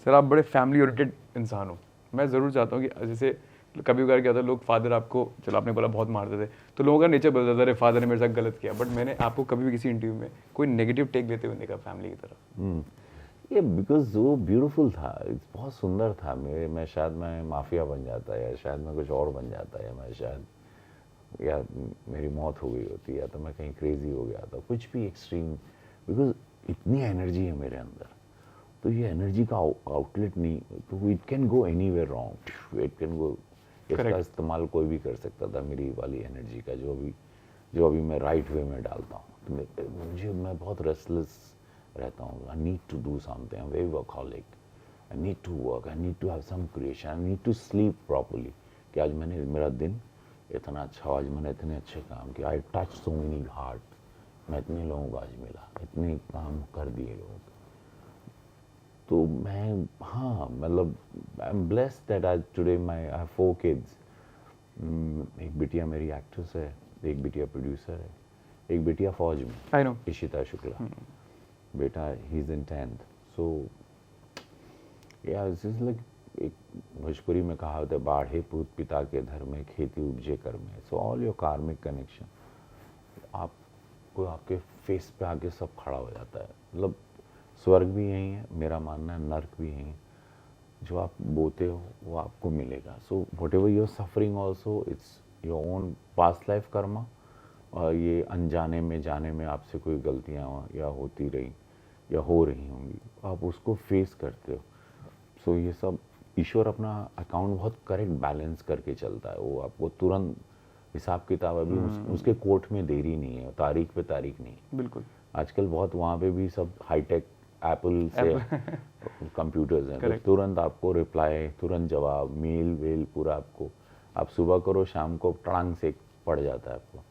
सर आप बड़े फैमिली ओरिएंटेड इंसान हो। मैं ज़रूर चाहता हूँ कि जैसे कभी कभार क्या होता है, लोग फादर आपको, चलो आपने बोला बहुत मारते थे, तो लोगों का नेचर बदलता था, अरे फादर ने मेरे साथ गलत किया, बट मैंने आपको कभी भी किसी इंटरव्यू में कोई नेगेटिव टेक लेते हुए देखा फैमिली की तरफ। ये बिकॉज वो ब्यूटीफुल था, बहुत सुंदर था। मैं शायद मैं माफिया बन जाता, या शायद मैं कुछ और बन जाता, या मैं शायद, या मेरी मौत हो गई होती, या तो मैं कहीं क्रेजी हो गया था, कुछ भी एक्सट्रीम, बिकॉज इतनी एनर्जी है मेरे अंदर। तो ये एनर्जी का आउटलेट नहीं, तो it can go anywhere wrong, it can go, इसका इस्तेमाल कोई भी कर सकता था मेरी वाली एनर्जी का, जो अभी मैं राइट वे में डालता हूँ। तो मैं बहुत रेस्टलेस रहता हूँ। I need to do something, I am very workaholic, I need to work, I need to have some creation, I need to sleep properly, कि आज मैंने, मेरा दिन इतना अच्छा, आज मैंने इतने अच्छे काम किए, I touch so many heart, मैं इतने लोगों को आज मिला, इतने काम कर दिए लोगों को। तो मैं, हाँ मतलब आई एम ब्लेस्ड दैट आज टुडे आई हैव 4 किड्स। एक बिटिया मेरी एक्ट्रेस है, एक बिटिया प्रोड्यूसर है, एक बिटिया फौज में, आई नो, इशिता शुक्ला, बेटा ही इज इन 10th। सो या इज लाइक, एक भोजपुरी में कहा होता है, बाढ़े पूत पिता के धर में, खेती उपजे कर में। So all your karmic connection आपको आपके फेस पे आके सब खड़ा हो जाता है। मतलब स्वर्ग भी यही है, मेरा मानना है, नर्क भी यही है। जो आप बोते हो वो आपको मिलेगा। So whatever you're suffering also, it's your own past life karma. और ये अनजाने में जाने में आपसे कोई गलतियाँ या होती रही या हो रही होंगी, आप उसको फेस करते हो। सो ये सब ईश्वर अपना अकाउंट बहुत करेक्ट बैलेंस करके चलता है। वो आपको तुरंत हिसाब किताब, अभी उसके कोर्ट में देरी नहीं है, तारीख पे तारीख नहीं है। बिल्कुल। आजकल बहुत वहाँ पे भी सब हाईटेक एप्पल से कंप्यूटर्स हैं, तो तुरंत आपको रिप्लाई, तुरंत जवाब, मेल वेल पूरा आपको, आप सुबह करो शाम को टड़ांग से पड़ जाता है आपको।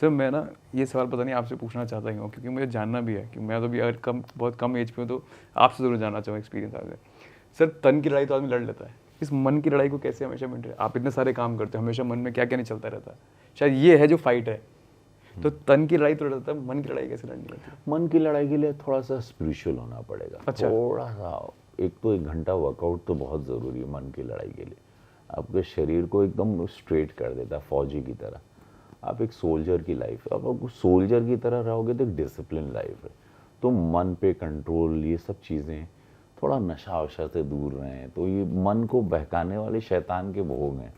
सर मैं ना ये सवाल पता नहीं आपसे पूछना चाहता ही हूँ, क्योंकि मुझे जानना भी है कि मैं तो भी अगर बहुत कम एज पे हूँ, तो आपसे ज़रूर जानना चाहूँ एक्सपीरियंस आपसे। सर तन की लड़ाई तो आदमी लड़ लेता है, इस मन की लड़ाई को कैसे हमेशा मेंटेन, आप इतने सारे काम करते हो, हमेशा मन में क्या क्या नहीं चलता रहता है, शायद ये है जो फाइट है। तो तन की लड़ाई तो लड़ता है, मन की लड़ाई कैसे लड़नी होती है? मन की लड़ाई के लिए थोड़ा सा स्पिरिचुअल होना पड़ेगा। अच्छा। थोड़ा सा, एक तो 1 घंटा वर्कआउट तो बहुत ज़रूरी है मन की लड़ाई के लिए। आपके शरीर को एकदम स्ट्रेट कर देता है, फौजी की तरह। आप एक सोल्जर की लाइफ, आप सोल्जर की तरह रहोगे तो एक डिसिप्लिन लाइफ है। तो मन पे कंट्रोल, ये सब चीज़ें, थोड़ा नशा वशा से दूर रहें। तो ये मन को बहकाने वाले शैतान के भोग हैं,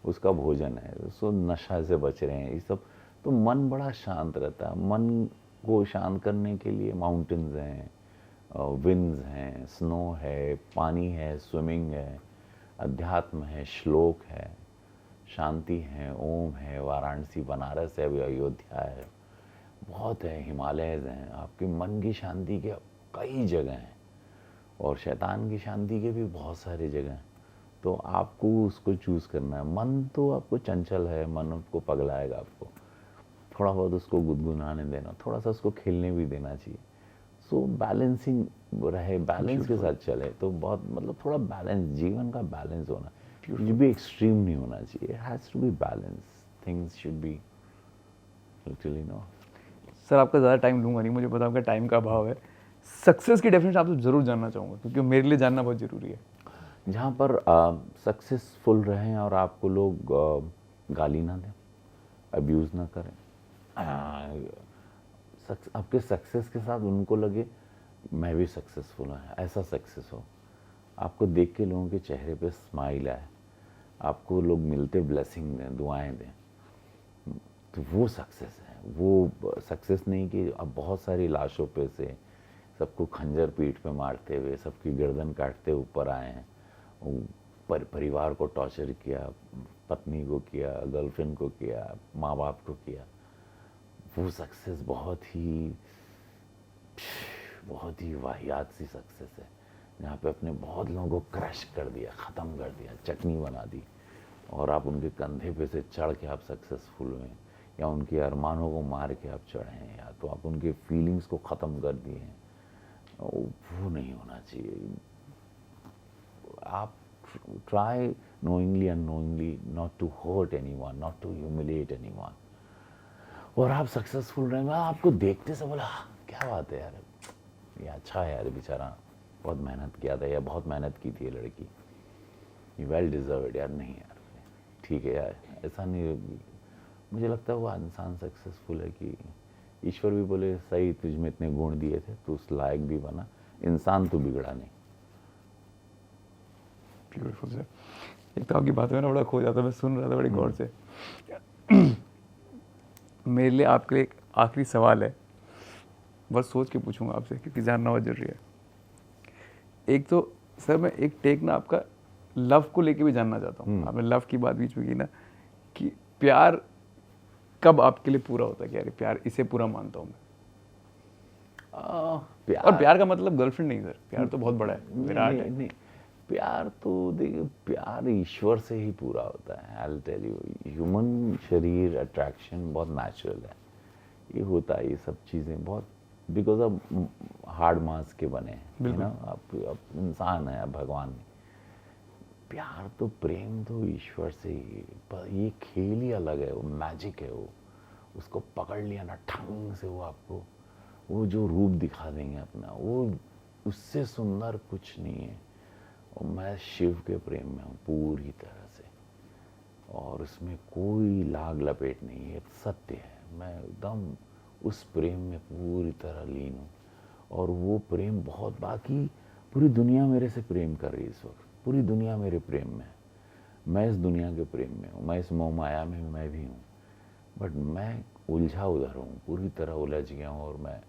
उसका भोजन है। सो नशा से बच रहे हैं, ये सब। तो मन बड़ा शांत रहता है। मन को शांत करने के लिए माउंटेन्स हैं, विंड्स हैं, स्नो है, पानी है, स्विमिंग है, अध्यात्म है, श्लोक है, शांति है, ओम है, वाराणसी, बनारस है, अभी अयोध्या है, बहुत है, हिमालयज हैं। आपके मन की शांति के कई जगह हैं, और शैतान की शांति के भी बहुत सारे जगह हैं। तो आपको उसको चूज़ करना है। मन तो आपको चंचल है, मन आपको पगलाएगा, आपको थोड़ा बहुत उसको गुनगुनाने देना, थोड़ा सा उसको खेलने भी देना चाहिए। सो बैलेंसिंग रहे, बैलेंस के साथ चले तो बहुत, मतलब थोड़ा बैलेंस, जीवन का बैलेंस होना, कुछ भी एक्सट्रीम नहीं होना चाहिए। It has to be balance, things should be literally, no. Sir आपका ज़्यादा टाइम लूँगा नहीं, मुझे पता आपका टाइम का अभाव है। सक्सेस की डेफिनेशन आपसे ज़रूर जानना चाहूँगा, क्योंकि मेरे लिए जानना बहुत ज़रूरी है। जहाँ पर सक्सेसफुल रहें और आपको लोग गाली ना दें, अब्यूज़ ना करें, आपके सक्सेस के साथ उनको लगे मैं भी सक्सेसफुल हूँ, ऐसा सक्सेस हो। आपको देख के लोगों के चेहरे पे स्माइल आए, आपको लोग मिलते ब्लेसिंग दें, दुआएं दें, तो वो सक्सेस है। वो सक्सेस नहीं कि अब बहुत सारी लाशों पे से सबको खंजर पीठ पे मारते हुए सबकी गर्दन काटते ऊपर आए हैं, परिवार को टॉर्चर किया, पत्नी को किया, गर्लफ्रेंड को किया, माँ बाप को किया। वो सक्सेस बहुत ही वाहियात सी सक्सेस है, जहाँ पे अपने बहुत लोगों को क्रश कर दिया, ख़त्म कर दिया, चटनी बना दी, और आप उनके कंधे पे से चढ़ के आप सक्सेसफुल हुए, या उनके अरमानों को मार के आप चढ़े हैं, या तो आप उनके फीलिंग्स को ख़त्म कर दिए हैं। वो नहीं होना चाहिए। आप try knowingly and unknowingly not to hurt anyone, not to humiliate anyone, और आप सक्सेसफुल रहेंगे। आपको देखते से बोला क्या बात है यार, ये अच्छा है यार, बेचारा बहुत मेहनत किया था, या बहुत मेहनत की थी ये लड़की, ये वेल डिजर्व्ड यार। नहीं यार, ठीक है यार, ऐसा नहीं। मुझे लगता है वो इंसान सक्सेसफुल है कि ईश्वर भी बोले सही, तुझ में इतने गुण दिए थे, तू उस लायक भी बना, इंसान तो बिगड़ा नहीं। Beautiful sir. एक तो आपकी बात में ना बड़ा खो जाता, मैं सुन रहा था बड़ी गौर से। मेरे लिए आपके लिए एक आखिरी सवाल है, बस सोच के पूछूंगा आपसे क्योंकि जानना बहुत जरूरी है। एक तो सर मैं एक टेक ना आपका लव को लेके भी जानना चाहता हूँ। आपने लव की बात बीच में की ना, कि प्यार कब आपके लिए पूरा होता है कि यार प्यार इसे पूरा मानता हूँ मैं। और प्यार का मतलब गर्लफ्रेंड नहीं सर, प्यार तो बहुत बड़ा है, विराट है। नहीं, प्यार तो देखिए, प्यार ईश्वर से ही पूरा होता है। I will tell you, human शरीर अट्रैक्शन बहुत नेचुरल है, ये होता है, ये सब चीज़ें बहुत बिकॉज ऑफ हार्ड मास के बने हैं ना। आप इंसान है, आप भगवान नहीं। प्यार तो, प्रेम तो ईश्वर से ही, पर ये खेल ही अलग है, वो मैजिक है। वो उसको पकड़ लिया ना ठंग से, वो आपको वो जो रूप दिखा देंगे अपना, वो उससे सुंदर कुछ नहीं है। और मैं शिव के प्रेम में हूँ पूरी तरह से, और उसमें कोई लाग लपेट नहीं है, सत्य है। मैं एकदम उस प्रेम में पूरी तरह लीन हूँ, और वो प्रेम बहुत, बाकी पूरी दुनिया मेरे से प्रेम कर रही है इस वक्त, पूरी दुनिया मेरे प्रेम में है। मैं इस दुनिया के प्रेम में हूँ, मैं इस मोह माया में मैं भी हूँ, बट मैं उलझा उधर हूँ, पूरी तरह उलझ गया हूँ। और मैं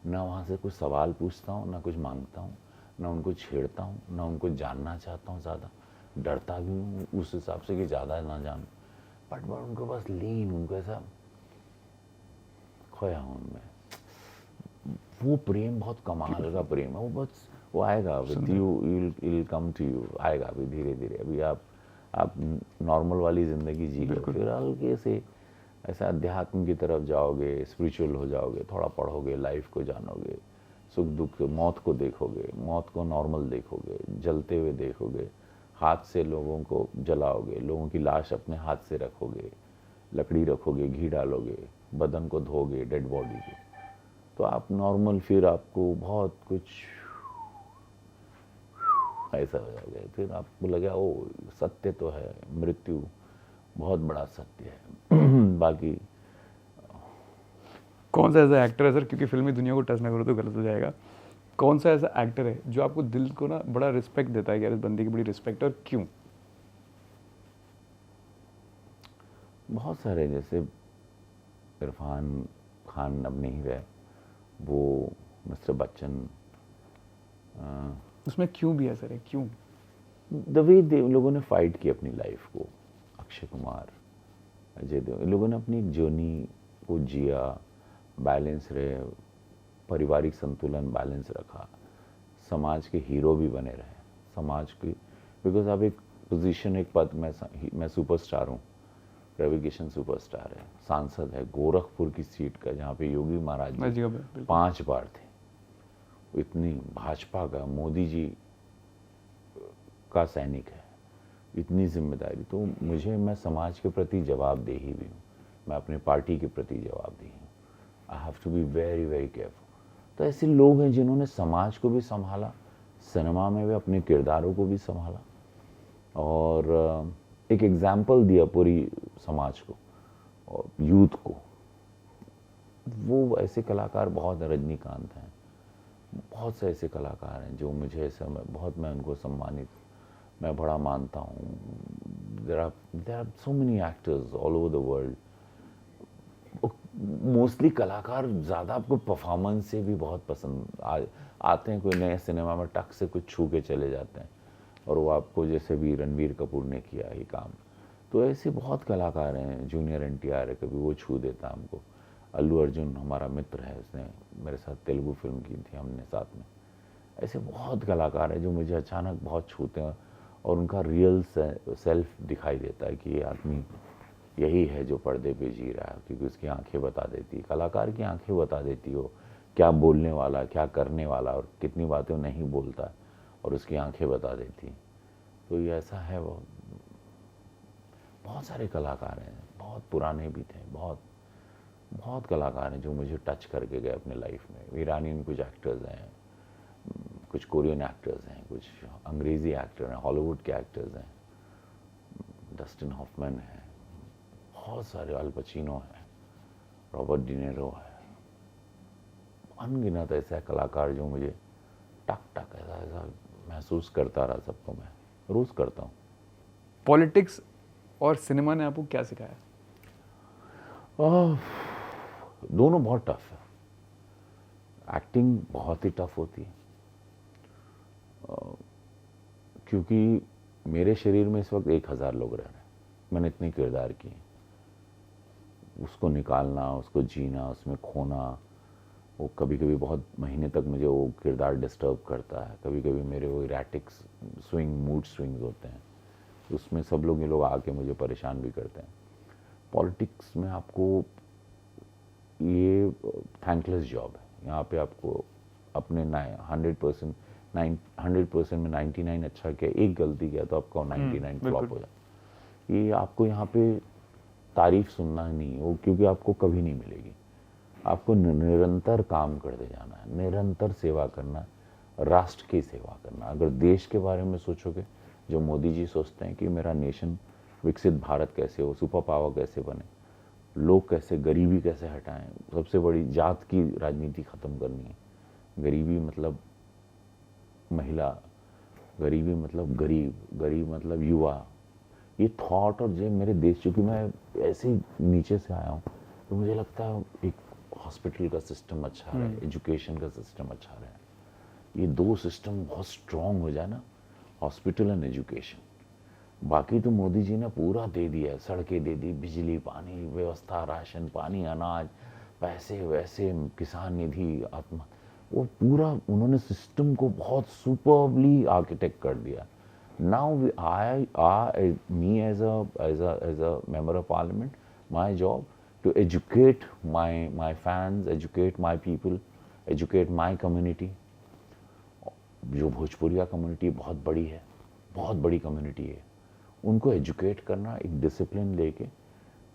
ना वहाँ से कुछ सवाल पूछता हूँ, ना कुछ मांगता हूँ, ना उनको छेड़ता हूँ, ना उनको जानना चाहता हूँ ज़्यादा, डरता भी हूँ उस हिसाब से कि ज़्यादा ना जानूँ, बट मैं उनको बस लीन, उनको ऐसा खोया हूँ उनमें। वो प्रेम बहुत कमाल का प्रेम है, वो बस वो आएगा with you, will come to you, आएगा अभी धीरे धीरे। अभी आप नॉर्मल वाली ज़िंदगी जी लो, फिर हल्के से ऐसा अध्यात्म की तरफ जाओगे, स्पिरिचुअल हो जाओगे, थोड़ा पढ़ोगे, लाइफ को जानोगे, सुख दुख, मौत को देखोगे, मौत को नॉर्मल देखोगे, जलते हुए देखोगे, हाथ से लोगों को जलाओगे, लोगों की लाश अपने हाथ से रखोगे, लकड़ी रखोगे, घी डालोगे, बदन को धोगे, डेड बॉडी को, तो आप नॉर्मल, फिर आपको बहुत कुछ ऐसा हो जाओगे। फिर आपको लगा ओ सत्य तो है, मृत्यु बहुत बड़ा सत्य है। बाकी कौन सा ऐसा एक्टर है सर, क्योंकि फिल्मी दुनिया को टच ना करो तो गलत हो जाएगा, कौन सा ऐसा एक्टर है जो आपको दिल को ना बड़ा रिस्पेक्ट देता है कि यार इस बंदे की बड़ी रिस्पेक्ट है, और क्यों? बहुत सारे, जैसे इरफान खान अब नहीं रहे, वो मिस्टर बच्चन, उसमें क्यों भी है सर, क्यों? द वे लोगों ने फाइट की अपनी लाइफ को, अक्षय कुमार, अजय देव, इन लोगों ने अपनी जर्नी को जिया, बैलेंस रहे, पारिवारिक संतुलन बैलेंस रखा, समाज के हीरो भी बने रहे, समाज की, बिकॉज अब एक पोजीशन, एक पद, मैं सुपरस्टार हूँ, रवि किशन सुपरस्टार है, सांसद है गोरखपुर की सीट का, जहाँ पे योगी महाराज जी 5 बार थे, इतनी भाजपा का, मोदी जी का सैनिक है, इतनी जिम्मेदारी, तो मुझे, मैं समाज के प्रति जवाबदेही भी हूँ, मैं अपने पार्टी के प्रति जवाबदेही हूँ। I have to be very very careful. तो ऐसे लोग हैं जिन्होंने समाज को भी संभाला, सिनेमा में भी अपने किरदारों को भी संभाला, और एक एग्जाम्पल दिया पूरी समाज को और यूथ को। वो ऐसे कलाकार बहुत, रजनीकांत हैं, बहुत से ऐसे कलाकार हैं जो मुझे ऐसा, मैं उनको सम्मानित, मैं बड़ा मानता हूँ। There are so many actors all over the world. Mostly कलाकार ज़्यादा आपको परफॉर्मेंस से भी बहुत पसंद आते हैं। कोई नए सिनेमा में टक से कुछ छू के चले जाते हैं, और वो आपको, जैसे भी रणवीर कपूर ने किया ये काम, तो ऐसे बहुत कलाकार हैं। जूनियर NTR है, कभी वो छू देता हमको। अल्लू अर्जुन हमारा मित्र है, उसने मेरे साथ तेलुगु फिल्म की थी हमने साथ में। ऐसे बहुत कलाकार हैं जो मुझे अचानक बहुत छूते हैं, और उनका रियल सेल्फ दिखाई देता है कि ये आदमी यही है जो पर्दे पे जी रहा है, क्योंकि उसकी आंखें बता देती, कलाकार की आंखें बता देती हो क्या बोलने वाला, क्या करने वाला, और कितनी बातें नहीं बोलता, और उसकी आंखें बता देती। तो ये ऐसा है। वो बहुत सारे कलाकार हैं, बहुत पुराने भी थे, बहुत बहुत कलाकार हैं जो मुझे टच करके गए अपने लाइफ में। ईरानी कुछ एक्टर्स हैं, कुछ कोरियन एक्टर्स हैं, कुछ अंग्रेज़ी एक्टर हैं, हॉलीवुड के एक्टर्स हैं, डस्टिन हॉफमैन है, बहुत सारे, अल पचिनो है, रॉबर्ट डिनेरो है, अनगिनत ऐसे कलाकार जो मुझे टक टक ऐसा ऐसा महसूस करता रहा। सबको मैं रोज करता हूँ। पॉलिटिक्स और सिनेमा ने आपको क्या सिखाया? दोनों बहुत टफ है। एक्टिंग बहुत ही टफ होती है, क्योंकि मेरे शरीर में इस वक्त 1000 लोग रह रहे हैं। मैंने इतने किरदार किए, उसको निकालना, उसको जीना, उसमें खोना, वो कभी कभी बहुत महीने तक मुझे वो किरदार डिस्टर्ब करता है। कभी कभी मेरे वो इरेटिक स्विंग, मूड स्विंग्स होते हैं, उसमें सब लोग, ये लोग आके मुझे परेशान भी करते हैं। पॉलिटिक्स में आपको ये थैंकलेस जॉब है। यहाँ पे आपको अपने 100% में 99 अच्छा किया, एक गलती किया तो आपका 99 फ्लॉप हो जाए। ये आपको यहाँ पे तारीफ सुनना नहीं हो, क्योंकि आपको कभी नहीं मिलेगी। आपको निरंतर काम करते जाना है, निरंतर सेवा करना, राष्ट्र की सेवा करना। अगर देश के बारे में सोचोगे, जो मोदी जी सोचते हैं कि मेरा नेशन विकसित भारत कैसे हो, सुपर पावर कैसे बने, लोग कैसे, गरीबी कैसे हटाएं, सबसे बड़ी जात की राजनीति ख़त्म करनी है। गरीबी मतलब महिला, गरीबी मतलब गरीब, गरीब मतलब युवा। ये थॉट और जो मेरे देश, चूँकि मैं ऐसे ही नीचे से आया हूँ, तो मुझे लगता है एक हॉस्पिटल का सिस्टम अच्छा रहे, एजुकेशन का सिस्टम अच्छा रहे। ये दो सिस्टम बहुत स्ट्रॉन्ग हो जाए ना, हॉस्पिटल एंड एजुकेशन। बाकी तो मोदी जी ने पूरा दे दिया, सड़कें दे दी, बिजली पानी व्यवस्था, राशन पानी, अनाज, पैसे वैसे, किसान निधि, आत्मा, वो पूरा उन्होंने सिस्टम को बहुत सुपरबली आर्किटेक्ट कर दिया। Now me as a member of parliament, my job to educate my fans, educate my people, educate my community. जो भोजपुरिया कम्युनिटी बहुत बड़ी है, बहुत बड़ी कम्युनिटी है, उनको एजुकेट करना एक डिसिप्लिन लेके।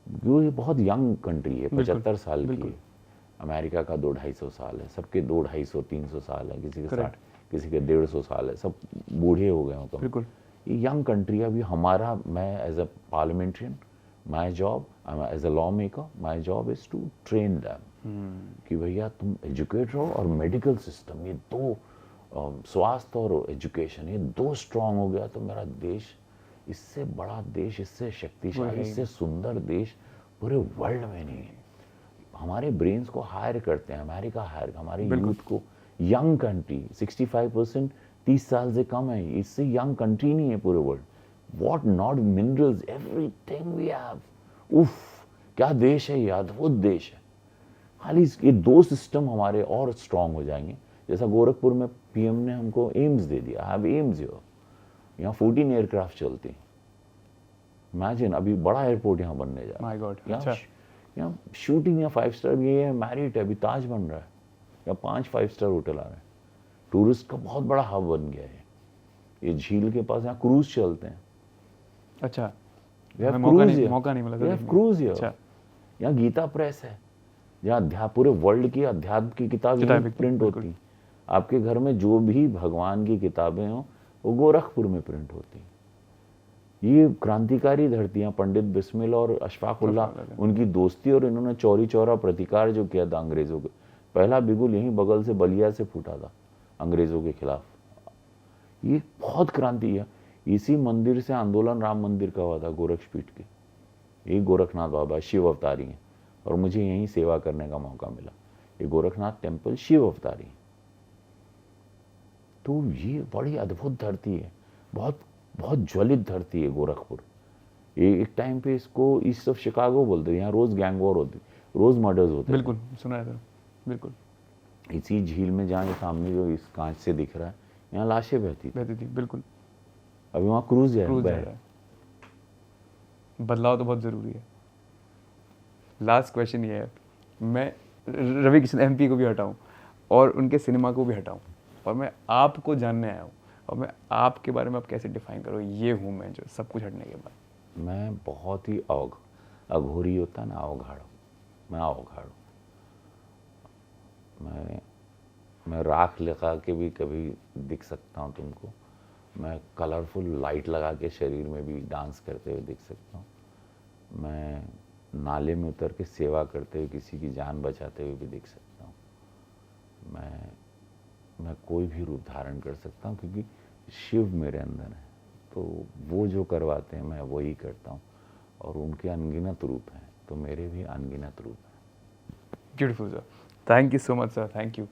जो ये बहुत यंग कंट्री है, 75 साल की है। अमेरिका का 200-250 साल है, सबके 200-250-300 साल है, किसी के 60, किसी के 150 साल है, सब बूढ़े हो गए हों। बिल्कुल, ये यंग कंट्री है। अभी हमारा, मैं as a parliamentarian, my job as a lawmaker, my job is to train them कि भैया तुम एजुकेट रहो। और मेडिकल सिस्टम, ये दो, स्वास्थ्य और एजुकेशन, ये दो स्ट्रांग हो गया तो मेरा देश, इससे बड़ा देश, इससे शक्तिशाली, इससे सुंदर देश पूरे वर्ल्ड में नहीं है। हमारे ब्रेन्स को हायर करते हैं, अमेरिका हायर, हमारे यूथ को, यंग कंट्री, 65% 30 साल से कम है, इससे यंग कंट्री नहीं है पूरे world. What not minerals, everything we have. उफ, क्या देश है ये, अद्भुत देश है। खाली ये दो सिस्टम हमारे और स्ट्रांग हो जाएंगे। जैसा गोरखपुर में PM ने हमको एम्स दे दिया, हैव एम्स हियर, यहाँ 14 एयरक्राफ्ट चलती। इमेजिन, अभी बड़ा एयरपोर्ट यहाँ बनने जा रहा है। यहाँ शूटिंग या 5 स्टार, ये है मैरिट है, अभी ताज बन रहा है, या 5 स्टार होटल आ रहे हैं। टूरिस्ट का बहुत बड़ा हब बन गया है। ये झील के पास यहाँ क्रूज चलते हैं। अच्छा, मौका नहीं मिला। क्रूज यहाँ गीता प्रेस है, जहाँ पूरे वर्ल्ड की अध्यात्म की किताबें प्रिंट होती। आपके घर में जो भी भगवान की किताबें हो, वो गोरखपुर में प्रिंट होती। ये क्रांतिकारी धरतियाँ, पंडित बिस्मिल और अशफाक उल्लाह, उनकी दोस्ती, और इन्होंने चौरी चौरा प्रतिकार जो किया था अंग्रेजों के, पहला बिगुल यहीं बगल से बलिया से फूटा था अंग्रेजों के खिलाफ। ये बहुत क्रांति है। इसी मंदिर से आंदोलन राम मंदिर का हुआ था, गोरक्षपीठ के। ये गोरखनाथ बाबा शिव अवतारी हैं, और मुझे यहीं सेवा करने का मौका मिला। ये गोरखनाथ टेम्पल शिव अवतारी, तो ये बड़ी अद्भुत धरती है, बहुत बहुत ज्वलित धरती है गोरखपुर। एक टाइम पे इसको ईस्ट ऑफ शिकागो बोलते थे, यहाँ रोज गैंग वॉर होती, रोज मर्डर्स होते थे। बिल्कुल सुना है सर, बिल्कुल इसी झील में जहाँ ये सामने जो इस कांच से दिख रहा है, यहाँ लाशें बहती थी। बहती थी, बिल्कुल अभी वहाँ क्रूज क्रूज जा है। रहा है। बदलाव तो बहुत ज़रूरी है। लास्ट क्वेश्चन ये है, मैं रवि किशन एमपी को भी हटाऊं और उनके सिनेमा को भी हटाऊं और मैं आपको जानने आया हूँ, और मैं आपके बारे में आप कैसे डिफाइन करो, ये हूँ मैं जो सब कुछ हटने के बाद। मैं बहुत ही अघोरी होता है ना, अवघाड़, मैं अवघाड़ हूँ। मैं राख लगा के भी कभी दिख सकता हूँ तुमको, मैं कलरफुल लाइट लगा के शरीर में भी डांस करते हुए दिख सकता हूँ, मैं नाले में उतर के सेवा करते हुए किसी की जान बचाते हुए भी दिख सकता हूँ, मैं कोई भी रूप धारण कर सकता हूँ, क्योंकि शिव मेरे अंदर है। तो वो जो करवाते हैं मैं वही करता हूँ, और उनके अनगिनत रूप हैं तो मेरे भी अनगिनत रूप हैं। Beautiful sir, thank you so much sir, thank you.